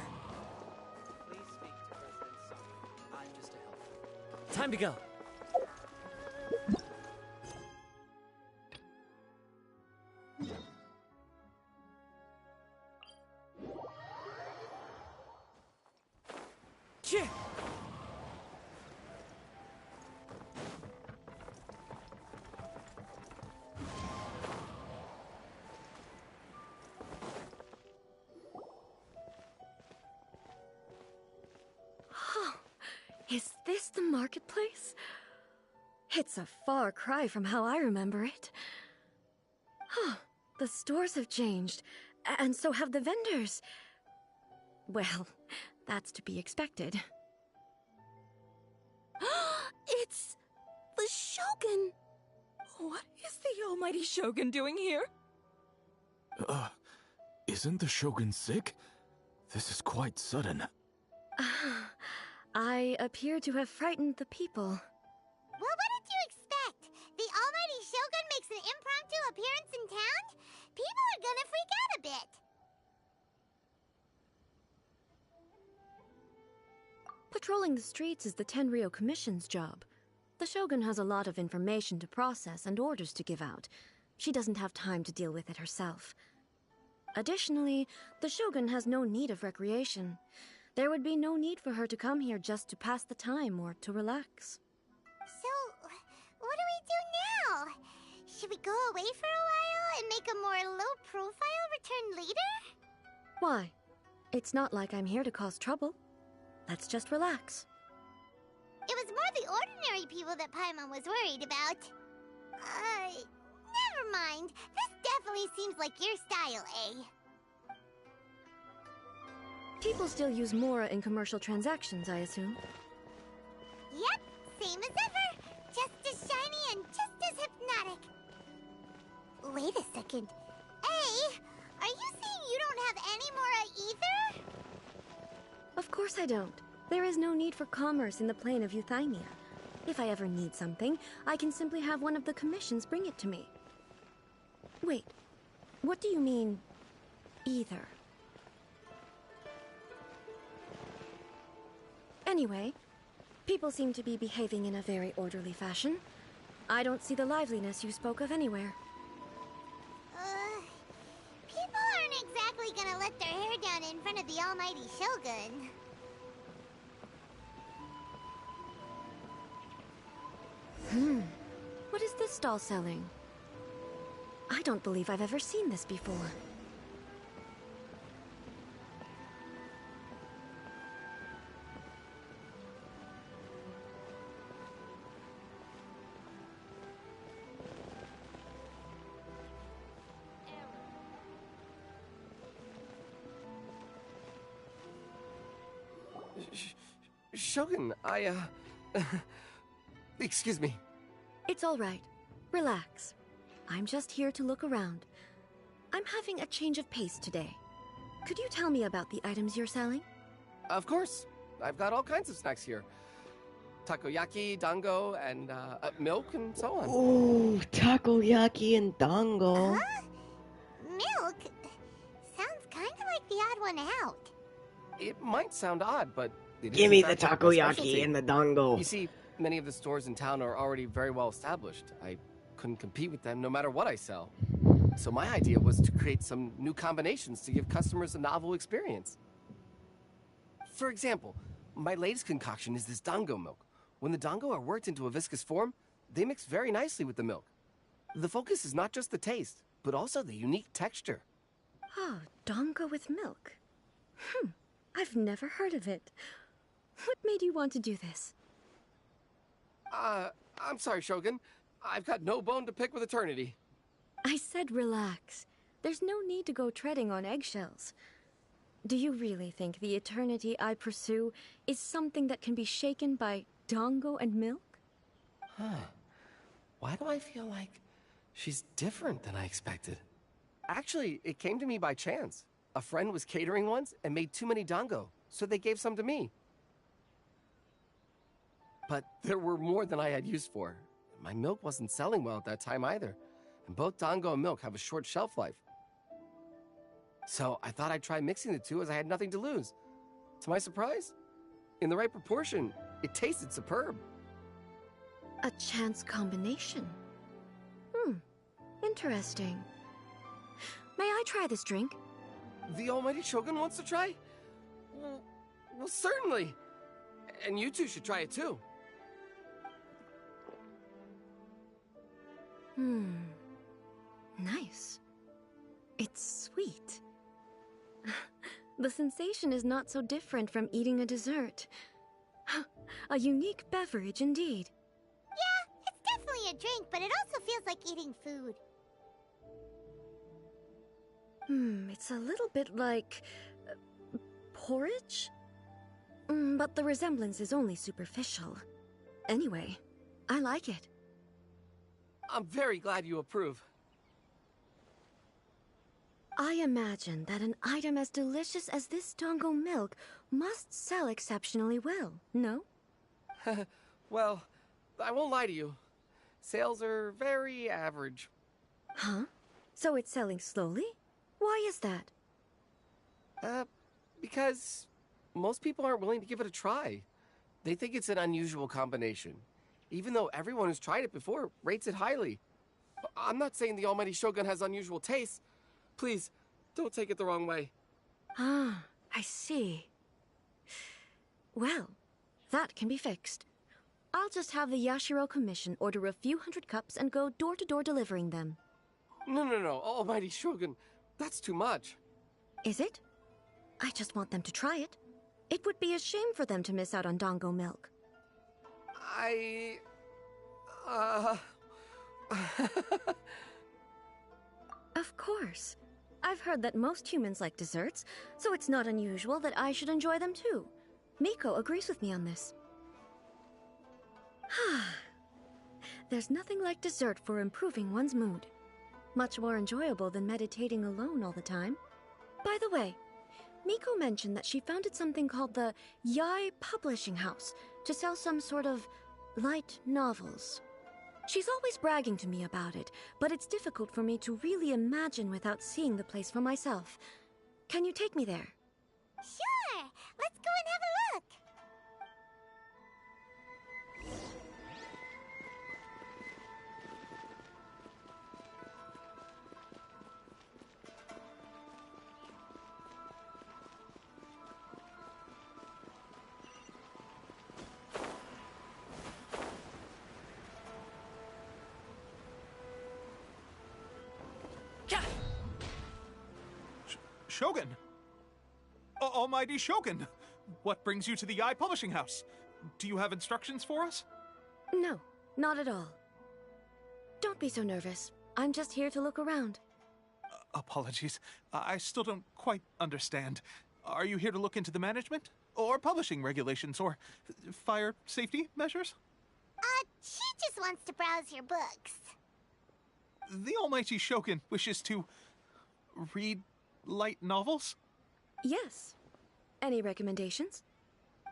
Please speak to President Sung. I'm just a helper. Time to go. Chit! Is this the marketplace? It's a far cry from how I remember it. The stores have changed, and so have the vendors. Well, that's to be expected. It's the Shogun! What is the almighty Shogun doing here? Isn't the Shogun sick? This is quite sudden. I appear to have frightened the people. Well, what did you expect? The almighty Shogun makes an impromptu appearance in town? People are gonna freak out a bit. Patrolling the streets is the Tenryou Commission's job. The Shogun has a lot of information to process and orders to give out. She doesn't have time to deal with it herself. Additionally, the Shogun has no need of recreation. There would be no need for her to come here just to pass the time or to relax. So, what do we do now? Should we go away for a while and make a more low-profile return later? Why? It's not like I'm here to cause trouble. Let's just relax. It was more the ordinary people that Paimon was worried about. Never mind. This definitely seems like your style, eh? People still use Mora in commercial transactions, I assume. Yep, same as ever. Just as shiny and just as hypnotic. Wait a second. Hey, are you saying you don't have any Mora either? Of course I don't. There is no need for commerce in the plane of Euthymia. If I ever need something, I can simply have one of the commissions bring it to me. Wait, what do you mean, either? Anyway, people seem to be behaving in a very orderly fashion. I don't see the liveliness you spoke of anywhere. People aren't exactly gonna let their hair down in front of the almighty Shogun. What is this stall selling? I don't believe I've ever seen this before. Shogun, excuse me. It's all right. Relax. I'm just here to look around. I'm having a change of pace today. Could you tell me about the items you're selling? Of course. I've got all kinds of snacks here. Takoyaki, dango, and milk, and so on. Ooh, takoyaki and dango. Milk? Sounds kind of like the odd one out. It might sound odd, but give me the takoyaki and the dango. You see, many of the stores in town are already very well established. I couldn't compete with them no matter what I sell. So my idea was to create some new combinations to give customers a novel experience. For example, my latest concoction is this dango milk. When the dango are worked into a viscous form, they mix very nicely with the milk. The focus is not just the taste, but also the unique texture. Oh, dango with milk. I've never heard of it. What made you want to do this? I'm sorry, Shogun. I've got no bone to pick with eternity. I said relax. There's no need to go treading on eggshells. Do you really think the eternity I pursue is something that can be shaken by dango and milk? Why do I feel like she's different than I expected? Actually, it came to me by chance. A friend was catering once and made too many dango, so they gave some to me. But there were more than I had use for. My milk wasn't selling well at that time either, and both dango and milk have a short shelf life. So I thought I'd try mixing the two as I had nothing to lose. To my surprise, in the right proportion, it tasted superb. A chance combination. Interesting. May I try this drink? The almighty Shogun wants to try? Well, certainly. And you two should try it too. Nice. It's sweet. The sensation is not so different from eating a dessert. A unique beverage indeed. Yeah, it's definitely a drink, but it also feels like eating food. It's a little bit like... porridge? But the resemblance is only superficial. Anyway, I like it. I'm very glad you approve. I imagine that an item as delicious as this Dango milk must sell exceptionally well, no? Well, I won't lie to you. Sales are very average. Huh? So it's selling slowly? Why is that? Because most people aren't willing to give it a try. They think it's an unusual combination, even though everyone who's tried it before rates it highly. I'm not saying the Almighty Shogun has unusual tastes. Please, don't take it the wrong way. Ah, I see. Well, that can be fixed. I'll just have the Yashiro Commission order a few hundred cups and go door-to-door delivering them. No, Almighty Shogun. That's too much. Is it? I just want them to try it. It would be a shame for them to miss out on Dango milk. Of course. I've heard that most humans like desserts, so it's not unusual that I should enjoy them too. Miko agrees with me on this. There's nothing like dessert for improving one's mood. Much more enjoyable than meditating alone all the time. By the way, Miko mentioned that she founded something called the Yai Publishing House to sell some sort of light novels. She's always bragging to me about it, but it's difficult for me to really imagine without seeing the place for myself. Can you take me there? Sure! Let's go and have a look! Shogun! Almighty Shogun! What brings you to the Yai Publishing House? Do you have instructions for us? No, not at all. Don't be so nervous. I'm just here to look around. Apologies. I still don't quite understand. Are you here to look into the management? Or publishing regulations? Or fire safety measures? She just wants to browse your books. The Almighty Shogun wishes to read light novels? Yes. Any recommendations?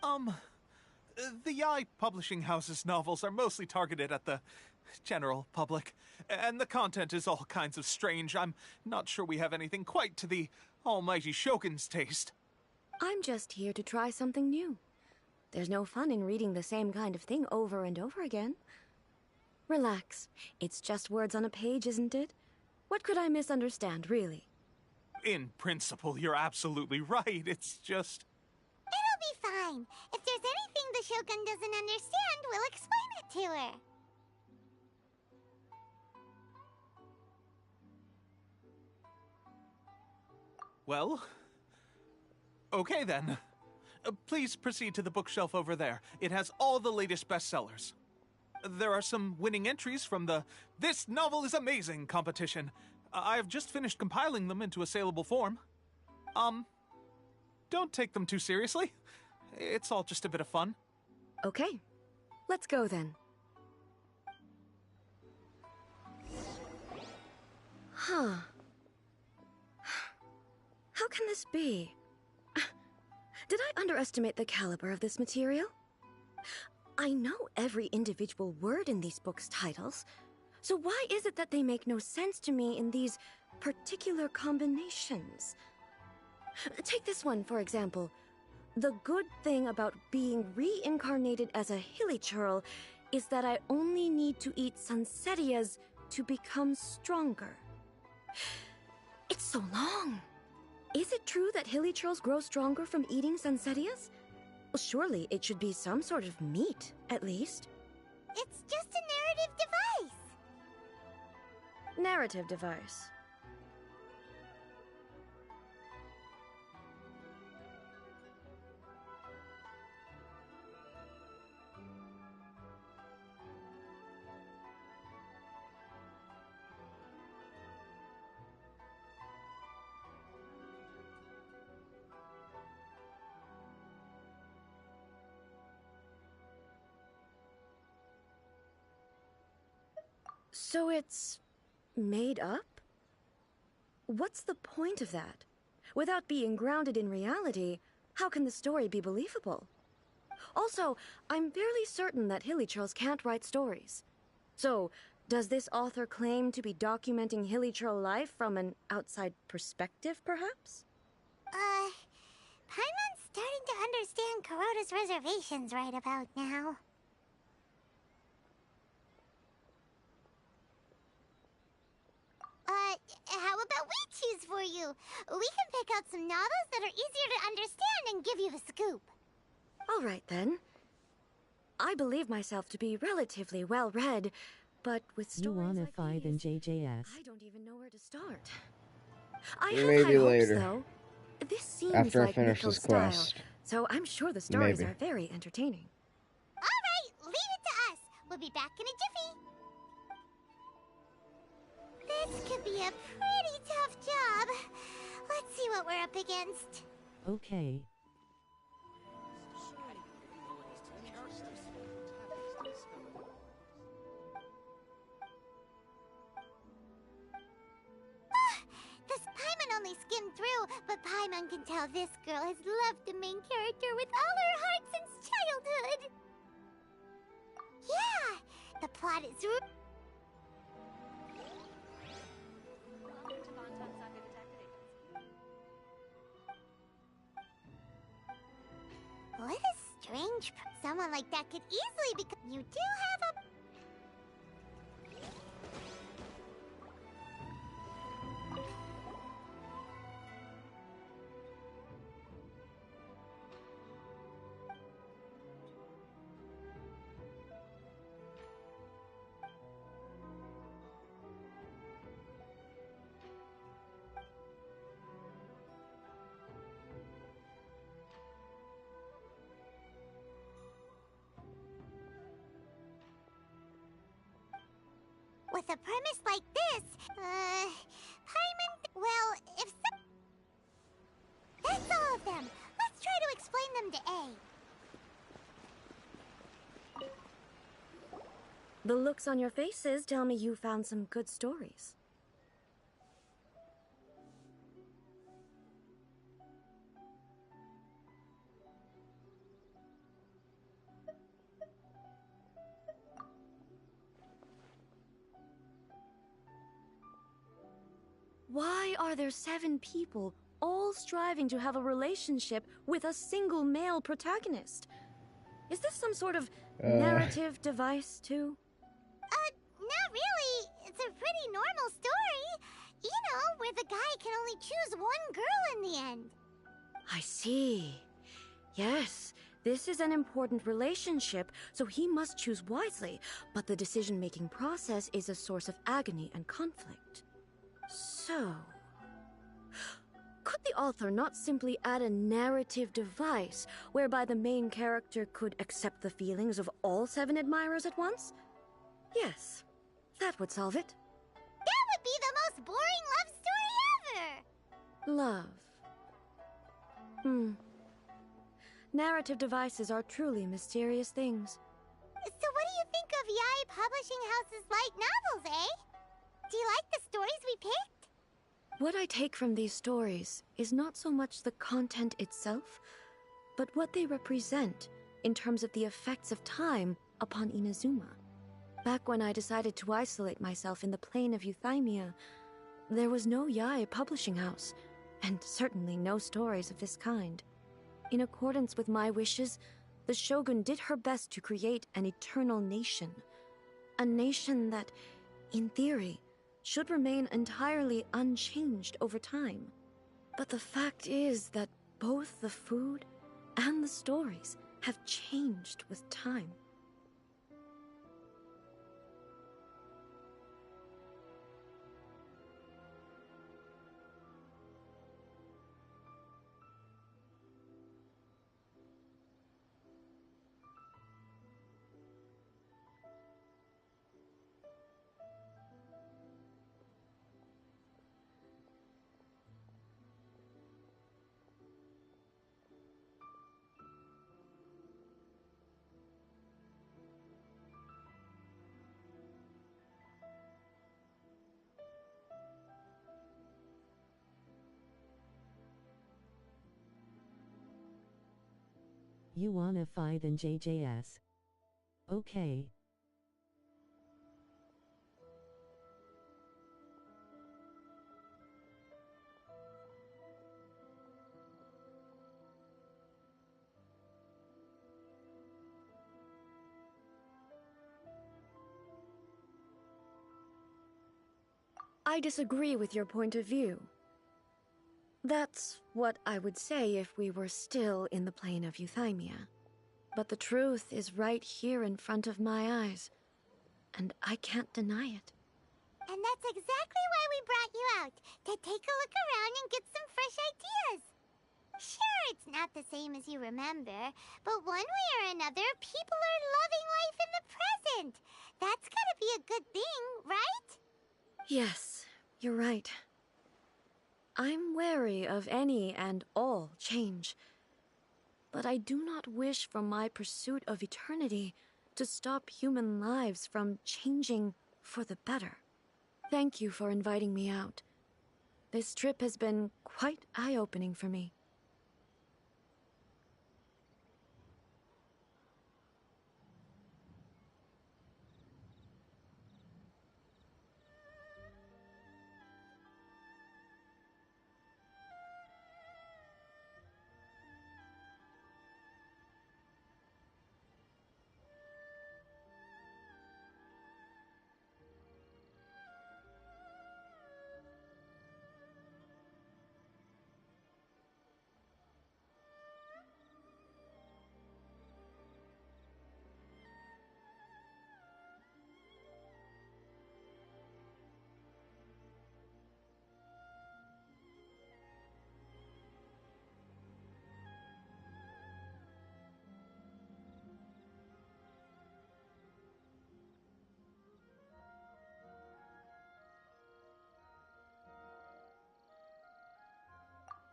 The Yai Publishing House's novels are mostly targeted at the general public, and the content is all kinds of strange. I'm not sure we have anything quite to the Almighty Shogun's taste. I'm just here to try something new. There's no fun in reading the same kind of thing over and over again. Relax. It's just words on a page, isn't it? What could I misunderstand, really? In principle, you're absolutely right. It's just... It'll be fine. If there's anything the Shogun doesn't understand, we'll explain it to her. Well... okay then. Please proceed to the bookshelf over there. It has all the latest bestsellers. There are some winning entries from the This Novel is Amazing competition. I've just finished compiling them into a saleable form. Don't take them too seriously. It's all just a bit of fun. Okay. Let's go then. Huh. How can this be? Did I underestimate the caliber of this material? I know every individual word in these books' titles, so why is it that they make no sense to me in these particular combinations? Take this one, for example. The good thing about being reincarnated as a hilly churl is that I only need to eat Sansetias to become stronger. It's so long. Is it true that hilly churls grow stronger from eating Sansetias? Surely it should be some sort of meat, at least. It's just a narrative device. Narrative device. So it's made up? What's the point of that? Without being grounded in reality, how can the story be believable? Also, I'm fairly certain that Hilichurls can't write stories. So, does this author claim to be documenting Hilichurl life from an outside perspective, perhaps? Paimon's starting to understand Kuroda's reservations right about now. How about we choose for you? We can pick out some novels that are easier to understand and give you the scoop. All right, then. I believe myself to be relatively well-read, but with stories like fight in JJS. I don't even know where to start. I have Maybe high later. hopes, though. This seems After I like finish Miko's this style, quest. so I'm sure the stories Maybe. are very entertaining. All right, leave it to us. We'll be back in a jiffy. This could be a pretty tough job. Let's see what we're up against. Okay. This Paimon only skimmed through, but Paimon can tell this girl has loved the main character with all her heart since childhood. Yeah, the plot is... What a strange... Someone like that could easily become... You do have a... With a premise like this, Paimon... Well, if some... That's all of them. Let's try to explain them to A. The looks on your faces tell me you found some good stories. Why are there 7 people all striving to have a relationship with a single male protagonist? Is this some sort of narrative device, too? Not really. It's a pretty normal story. You know, where the guy can only choose one girl in the end. I see. Yes, this is an important relationship, so he must choose wisely, but the decision-making process is a source of agony and conflict. So... could the author not simply add a narrative device whereby the main character could accept the feelings of all 7 admirers at once? Yes, that would solve it. That would be the most boring love story ever! Love. Narrative devices are truly mysterious things. So what do you think of Yae Publishing House's light novels, eh? Do you like the stories we picked? What I take from these stories is not so much the content itself, but what they represent in terms of the effects of time upon Inazuma. Back when I decided to isolate myself in the plane of Euthymia, there was no Yae Publishing House, and certainly no stories of this kind. In accordance with my wishes, the Shogun did her best to create an eternal nation. A nation that, in theory, should remain entirely unchanged over time. But the fact is that both the food and the stories have changed with time. You wanna fight in JJS? Okay. I disagree with your point of view. That's what I would say if we were still in the plane of euthymia. But the truth is right here in front of my eyes, and I can't deny it. And that's exactly why we brought you out, to take a look around and get some fresh ideas. Sure, it's not the same as you remember, but one way or another, people are loving life in the present. That's gotta be a good thing, right? Yes, you're right. I'm wary of any and all change, but I do not wish for my pursuit of eternity to stop human lives from changing for the better. Thank you for inviting me out. This trip has been quite eye-opening for me.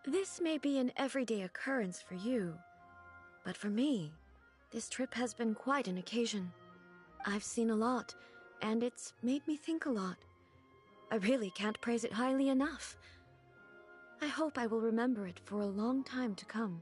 This may be an everyday occurrence for you, but for me, this trip has been quite an occasion. I've seen a lot, and it's made me think a lot. I really can't praise it highly enough. I hope I will remember it for a long time to come.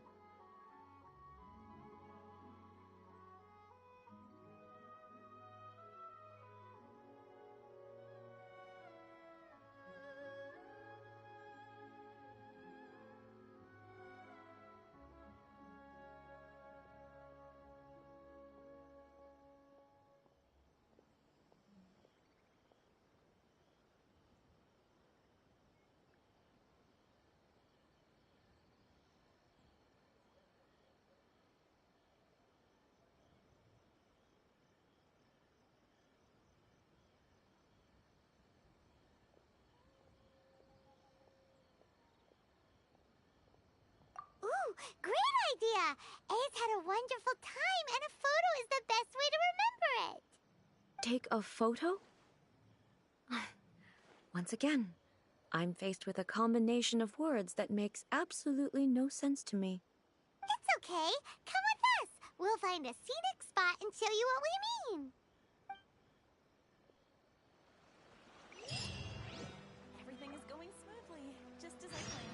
Ooh, great idea! A's had a wonderful time, and a photo is the best way to remember it. Take a photo? Once again, I'm faced with a combination of words that makes absolutely no sense to me. It's okay. Come with us. We'll find a scenic spot and show you what we mean. Everything is going smoothly, just as I planned.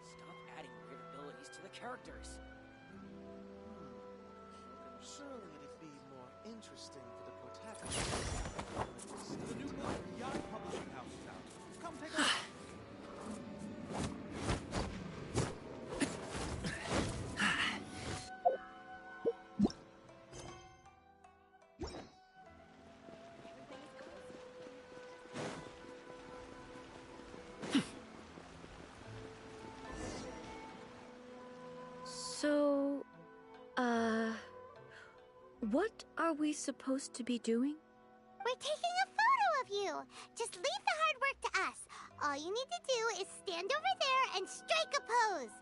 Stop adding weird abilities to the characters. Surely it'd be more interesting for the protagonist. The new book, Yacht Publishing House is out. Come take a look. What are we supposed to be doing? We're taking a photo of you. Just leave the hard work to us. All you need to do is stand over there and strike a pose.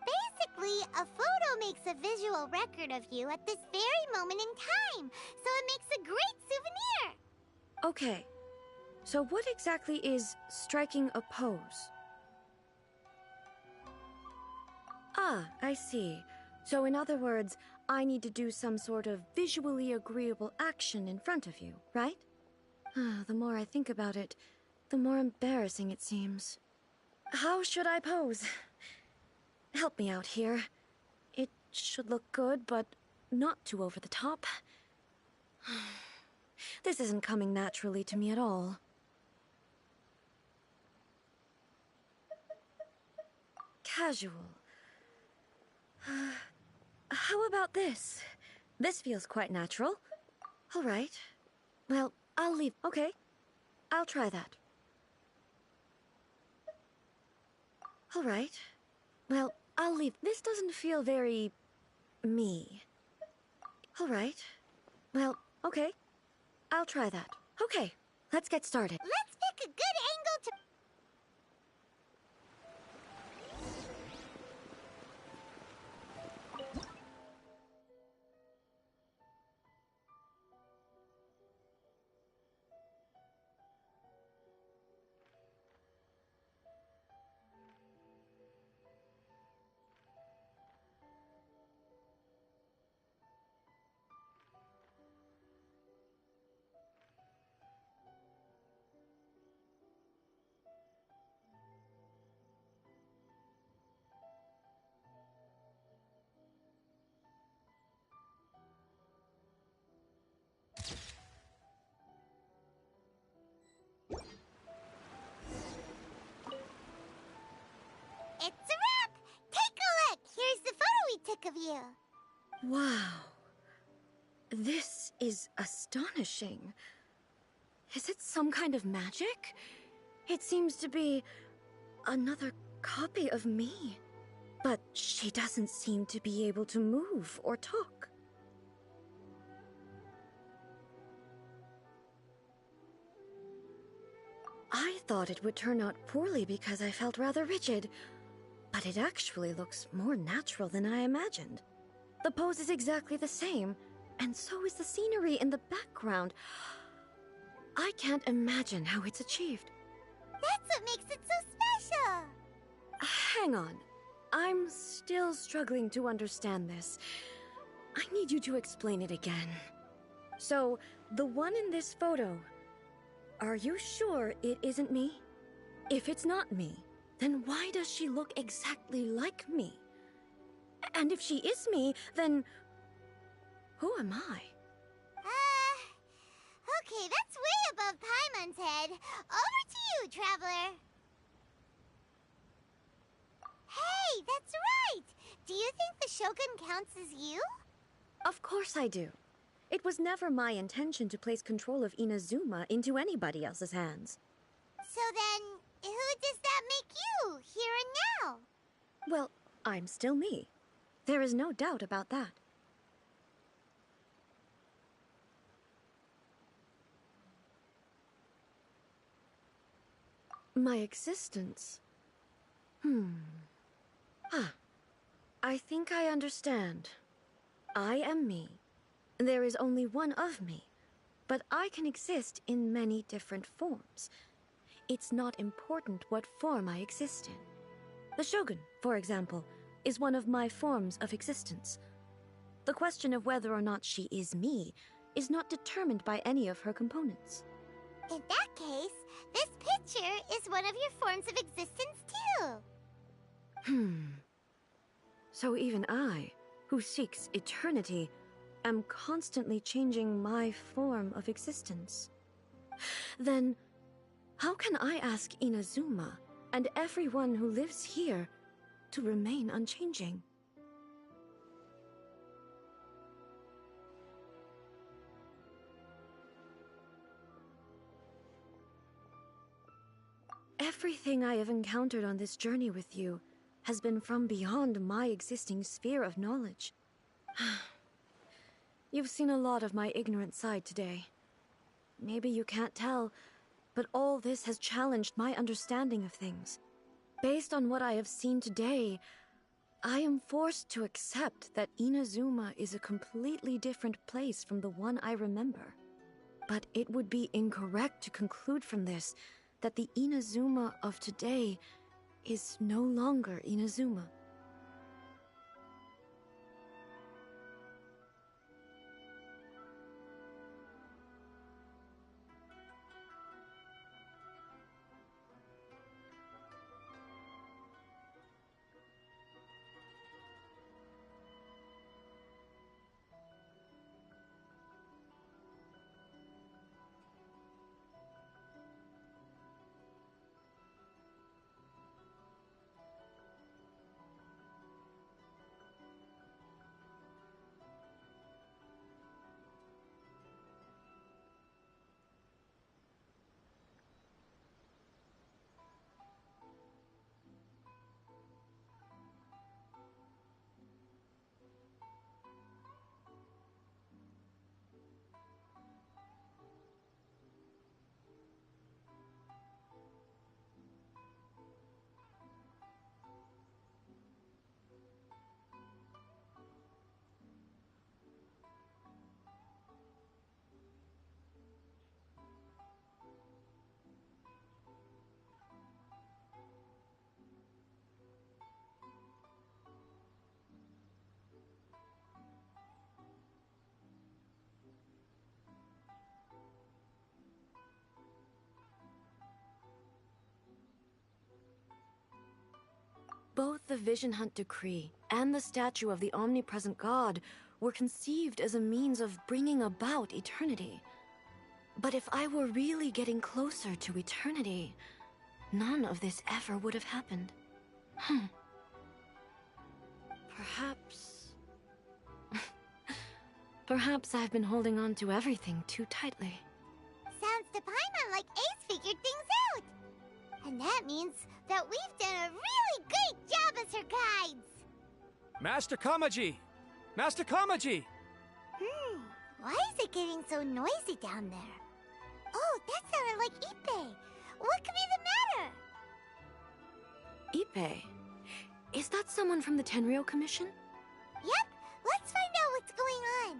Basically, a photo makes a visual record of you at this very moment in time, so it makes a great souvenir. Okay, so what exactly is striking a pose? Ah, I see. So in other words, I need to do some sort of visually agreeable action in front of you, right? The more I think about it, the more embarrassing it seems. How should I pose? Help me out here. It should look good, but not too over the top. This isn't coming naturally to me at all. Casual. How about this? This feels quite natural. All right. Well, I'll leave. Okay. I'll try that. All right. Well, I'll leave. This doesn't feel very... me. All right. Well, okay. I'll try that. Okay, let's get started. Let's pick a good angle to... It's a wrap! Take a look! Here's the photo we took of you. Wow. This is astonishing. Is it some kind of magic? It seems to be another copy of me. But she doesn't seem to be able to move or talk. I thought it would turn out poorly because I felt rather rigid. But it actually looks more natural than I imagined. The pose is exactly the same, and so is the scenery in the background. I can't imagine how it's achieved. That's what makes it so special! Hang on. I'm still struggling to understand this. I need you to explain it again. So, the one in this photo, are you sure it isn't me? If it's not me, then why does she look exactly like me? And if she is me, then who am I? Okay, that's way above Paimon's head. Over to you, Traveler. Hey, that's right! Do you think the Shogun counts as you? Of course I do. It was never my intention to place control of Inazuma into anybody else's hands. So then, who does that make you, here and now? Well, I'm still me. There is no doubt about that. My existence? I think I understand. I am me. There is only one of me, but I can exist in many different forms. It's not important what form I exist in. The Shogun, for example, is one of my forms of existence. The question of whether or not she is me is not determined by any of her components. In that case, this picture is one of your forms of existence too. So even I, who seeks eternity, am constantly changing my form of existence. Then, how can I ask Inazuma and everyone who lives here to remain unchanging? Everything I have encountered on this journey with you has been from beyond my existing sphere of knowledge. You've seen a lot of my ignorant side today. Maybe you can't tell, but all this has challenged my understanding of things. Based on what I have seen today, I am forced to accept that Inazuma is a completely different place from the one I remember. But it would be incorrect to conclude from this that the Inazuma of today is no longer Inazuma. Both the Vision Hunt Decree and the statue of the omnipresent God were conceived as a means of bringing about eternity. But if I were really getting closer to eternity, none of this ever would have happened. Perhaps... Perhaps I've been holding on to everything too tightly. Sounds to Paimon like Ace figured things out. And that means that we've done a really great job as her guides. Master Kamaji! Master Kamaji! Why is it getting so noisy down there? Oh, that sounded like Ippei. What could be the matter? Ippei? Is that someone from the Tenryou Commission? Yep, let's find out what's going on.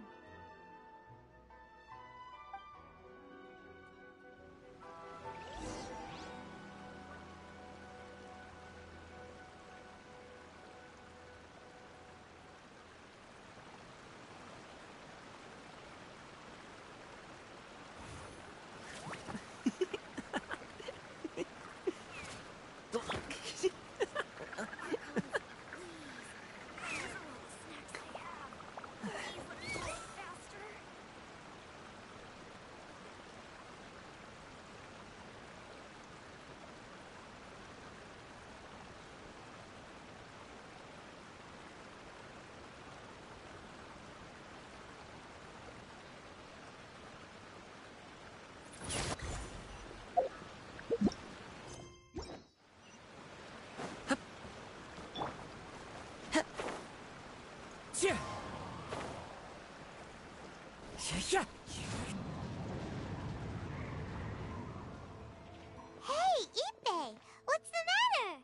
Hey, Ippei! What's the matter?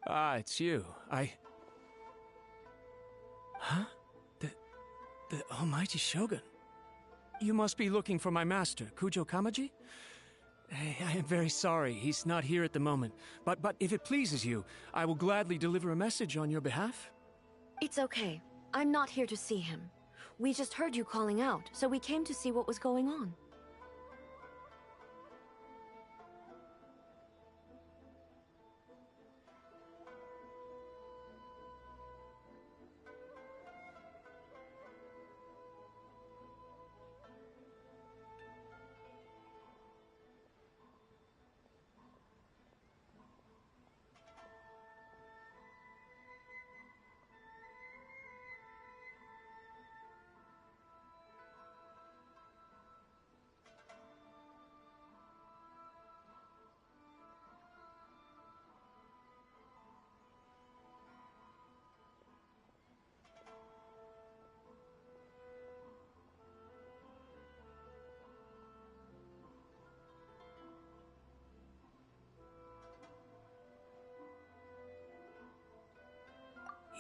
Ah, it's you. Huh? The Almighty Shogun. You must be looking for my master, Kujo Kamaji? I am very sorry, he's not here at the moment. But if it pleases you, I will gladly deliver a message on your behalf. It's okay. I'm not here to see him. We just heard you calling out, so we came to see what was going on.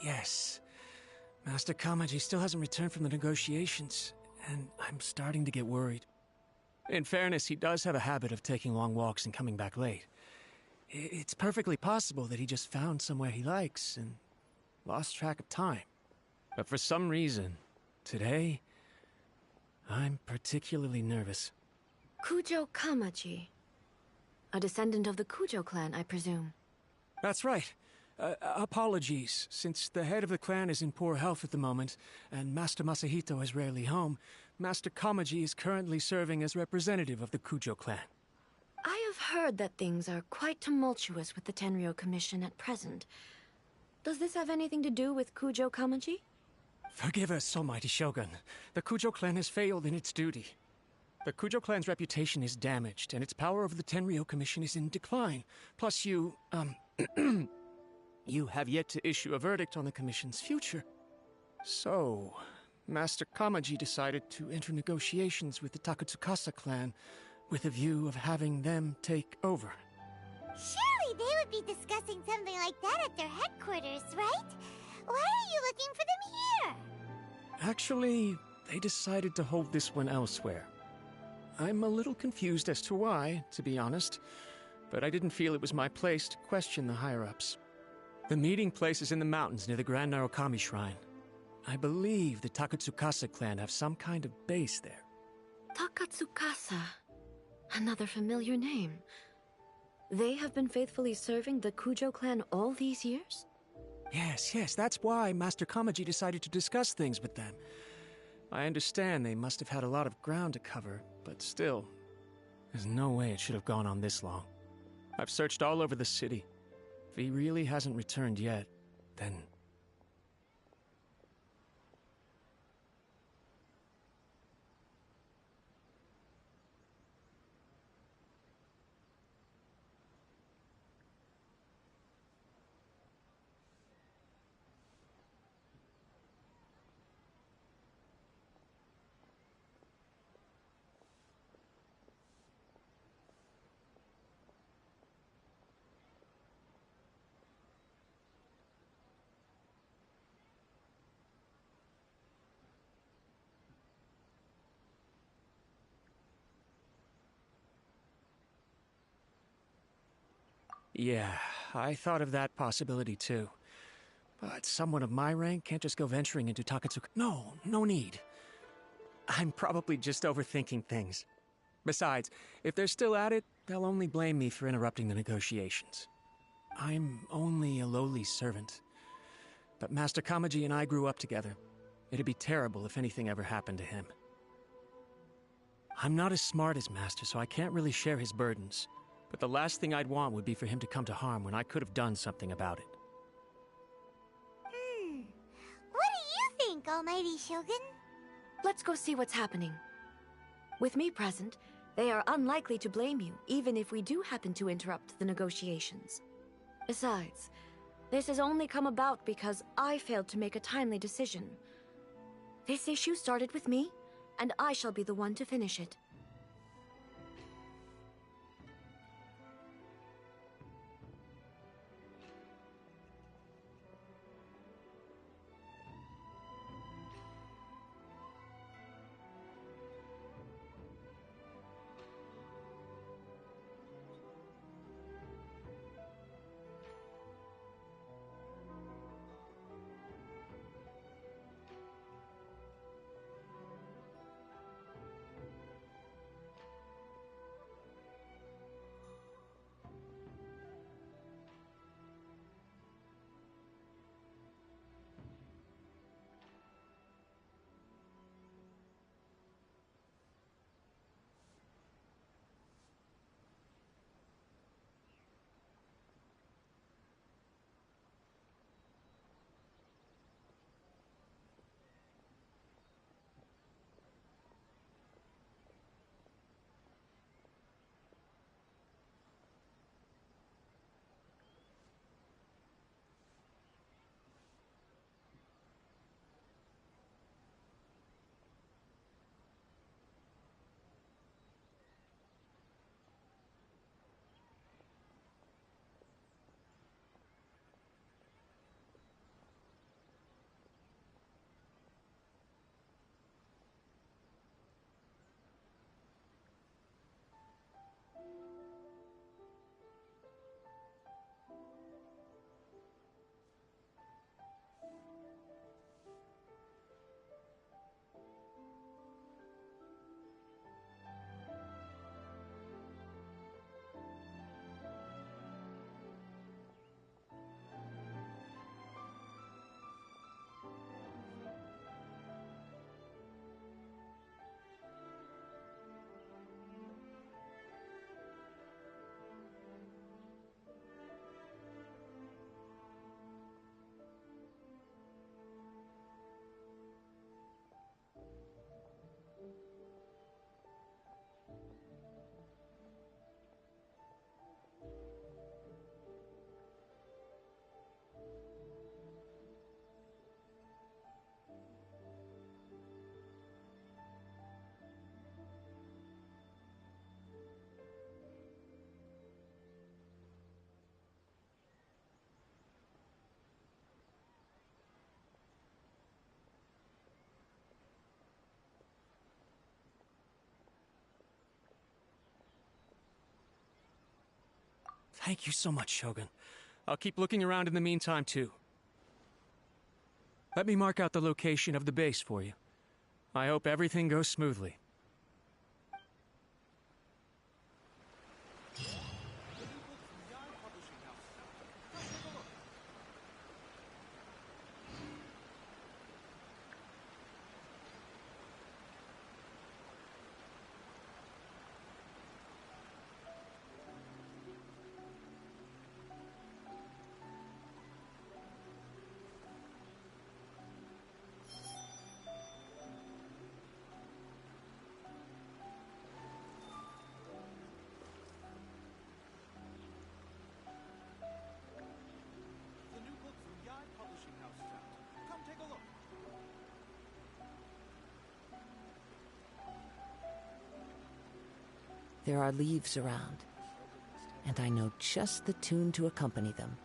Yes. Master Kamaji still hasn't returned from the negotiations, and I'm starting to get worried. In fairness, he does have a habit of taking long walks and coming back late. It's perfectly possible that he just found somewhere he likes and lost track of time. But for some reason, today, I'm particularly nervous. Kujo Kamaji. A descendant of the Kujo clan, I presume. That's right. Apologies, since the head of the clan is in poor health at the moment, and Master Masahito is rarely home, Master Kamaji is currently serving as representative of the Kujo clan. I have heard that things are quite tumultuous with the Tenryo Commission at present. Does this have anything to do with Kujo Kamaji? Forgive us, Almighty Shogun. The Kujo clan has failed in its duty. The Kujo clan's reputation is damaged, and its power over the Tenryo Commission is in decline. Plus you, you have yet to issue a verdict on the Commission's future. So, Master Kamaji decided to enter negotiations with the Takatsukasa clan with a view of having them take over. Surely they would be discussing something like that at their headquarters, right? Why are you looking for them here? Actually, they decided to hold this one elsewhere. I'm a little confused as to why, to be honest, but I didn't feel it was my place to question the higher-ups. The meeting place is in the mountains near the Grand Narukami Shrine. I believe the Takatsukasa clan have some kind of base there. Takatsukasa. Another familiar name. They have been faithfully serving the Kujo clan all these years? Yes, that's why Master Kamaji decided to discuss things with them. I understand they must have had a lot of ground to cover, but still, there's no way it should have gone on this long. I've searched all over the city. If he really hasn't returned yet, then... Yeah, I thought of that possibility too. But someone of my rank can't just go venturing into Takatsuka. No need. I'm probably just overthinking things. Besides, if they're still at it, they'll only blame me for interrupting the negotiations. I'm only a lowly servant. But Master Kamaji and I grew up together. It'd be terrible if anything ever happened to him. I'm not as smart as Master, so I can't really share his burdens. But the last thing I'd want would be for him to come to harm when I could have done something about it. What do you think, Almighty Shogun? Let's go see what's happening. With me present, they are unlikely to blame you, even if we do happen to interrupt the negotiations. Besides, this has only come about because I failed to make a timely decision. This issue started with me, and I shall be the one to finish it. Thank you so much, Shogun. I'll keep looking around in the meantime, too. Let me mark out the location of the base for you. I hope everything goes smoothly. There are leaves around, and I know just the tune to accompany them,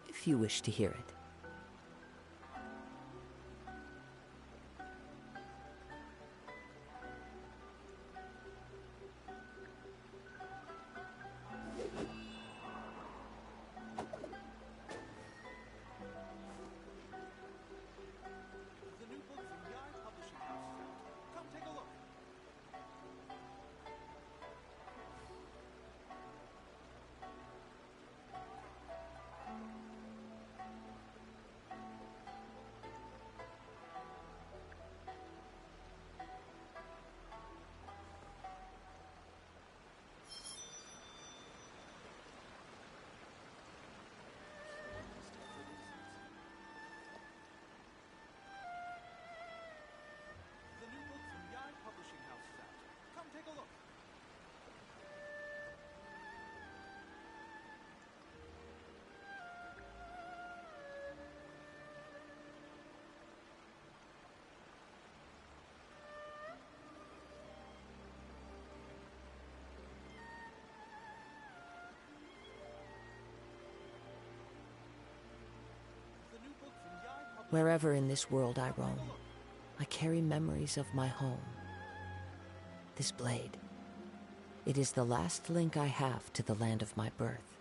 if you wish to hear it. Wherever in this world I roam, I carry memories of my home. This blade, it is the last link I have to the land of my birth.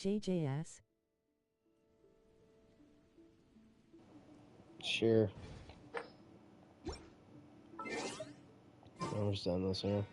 JJS? Sure. I understand this here.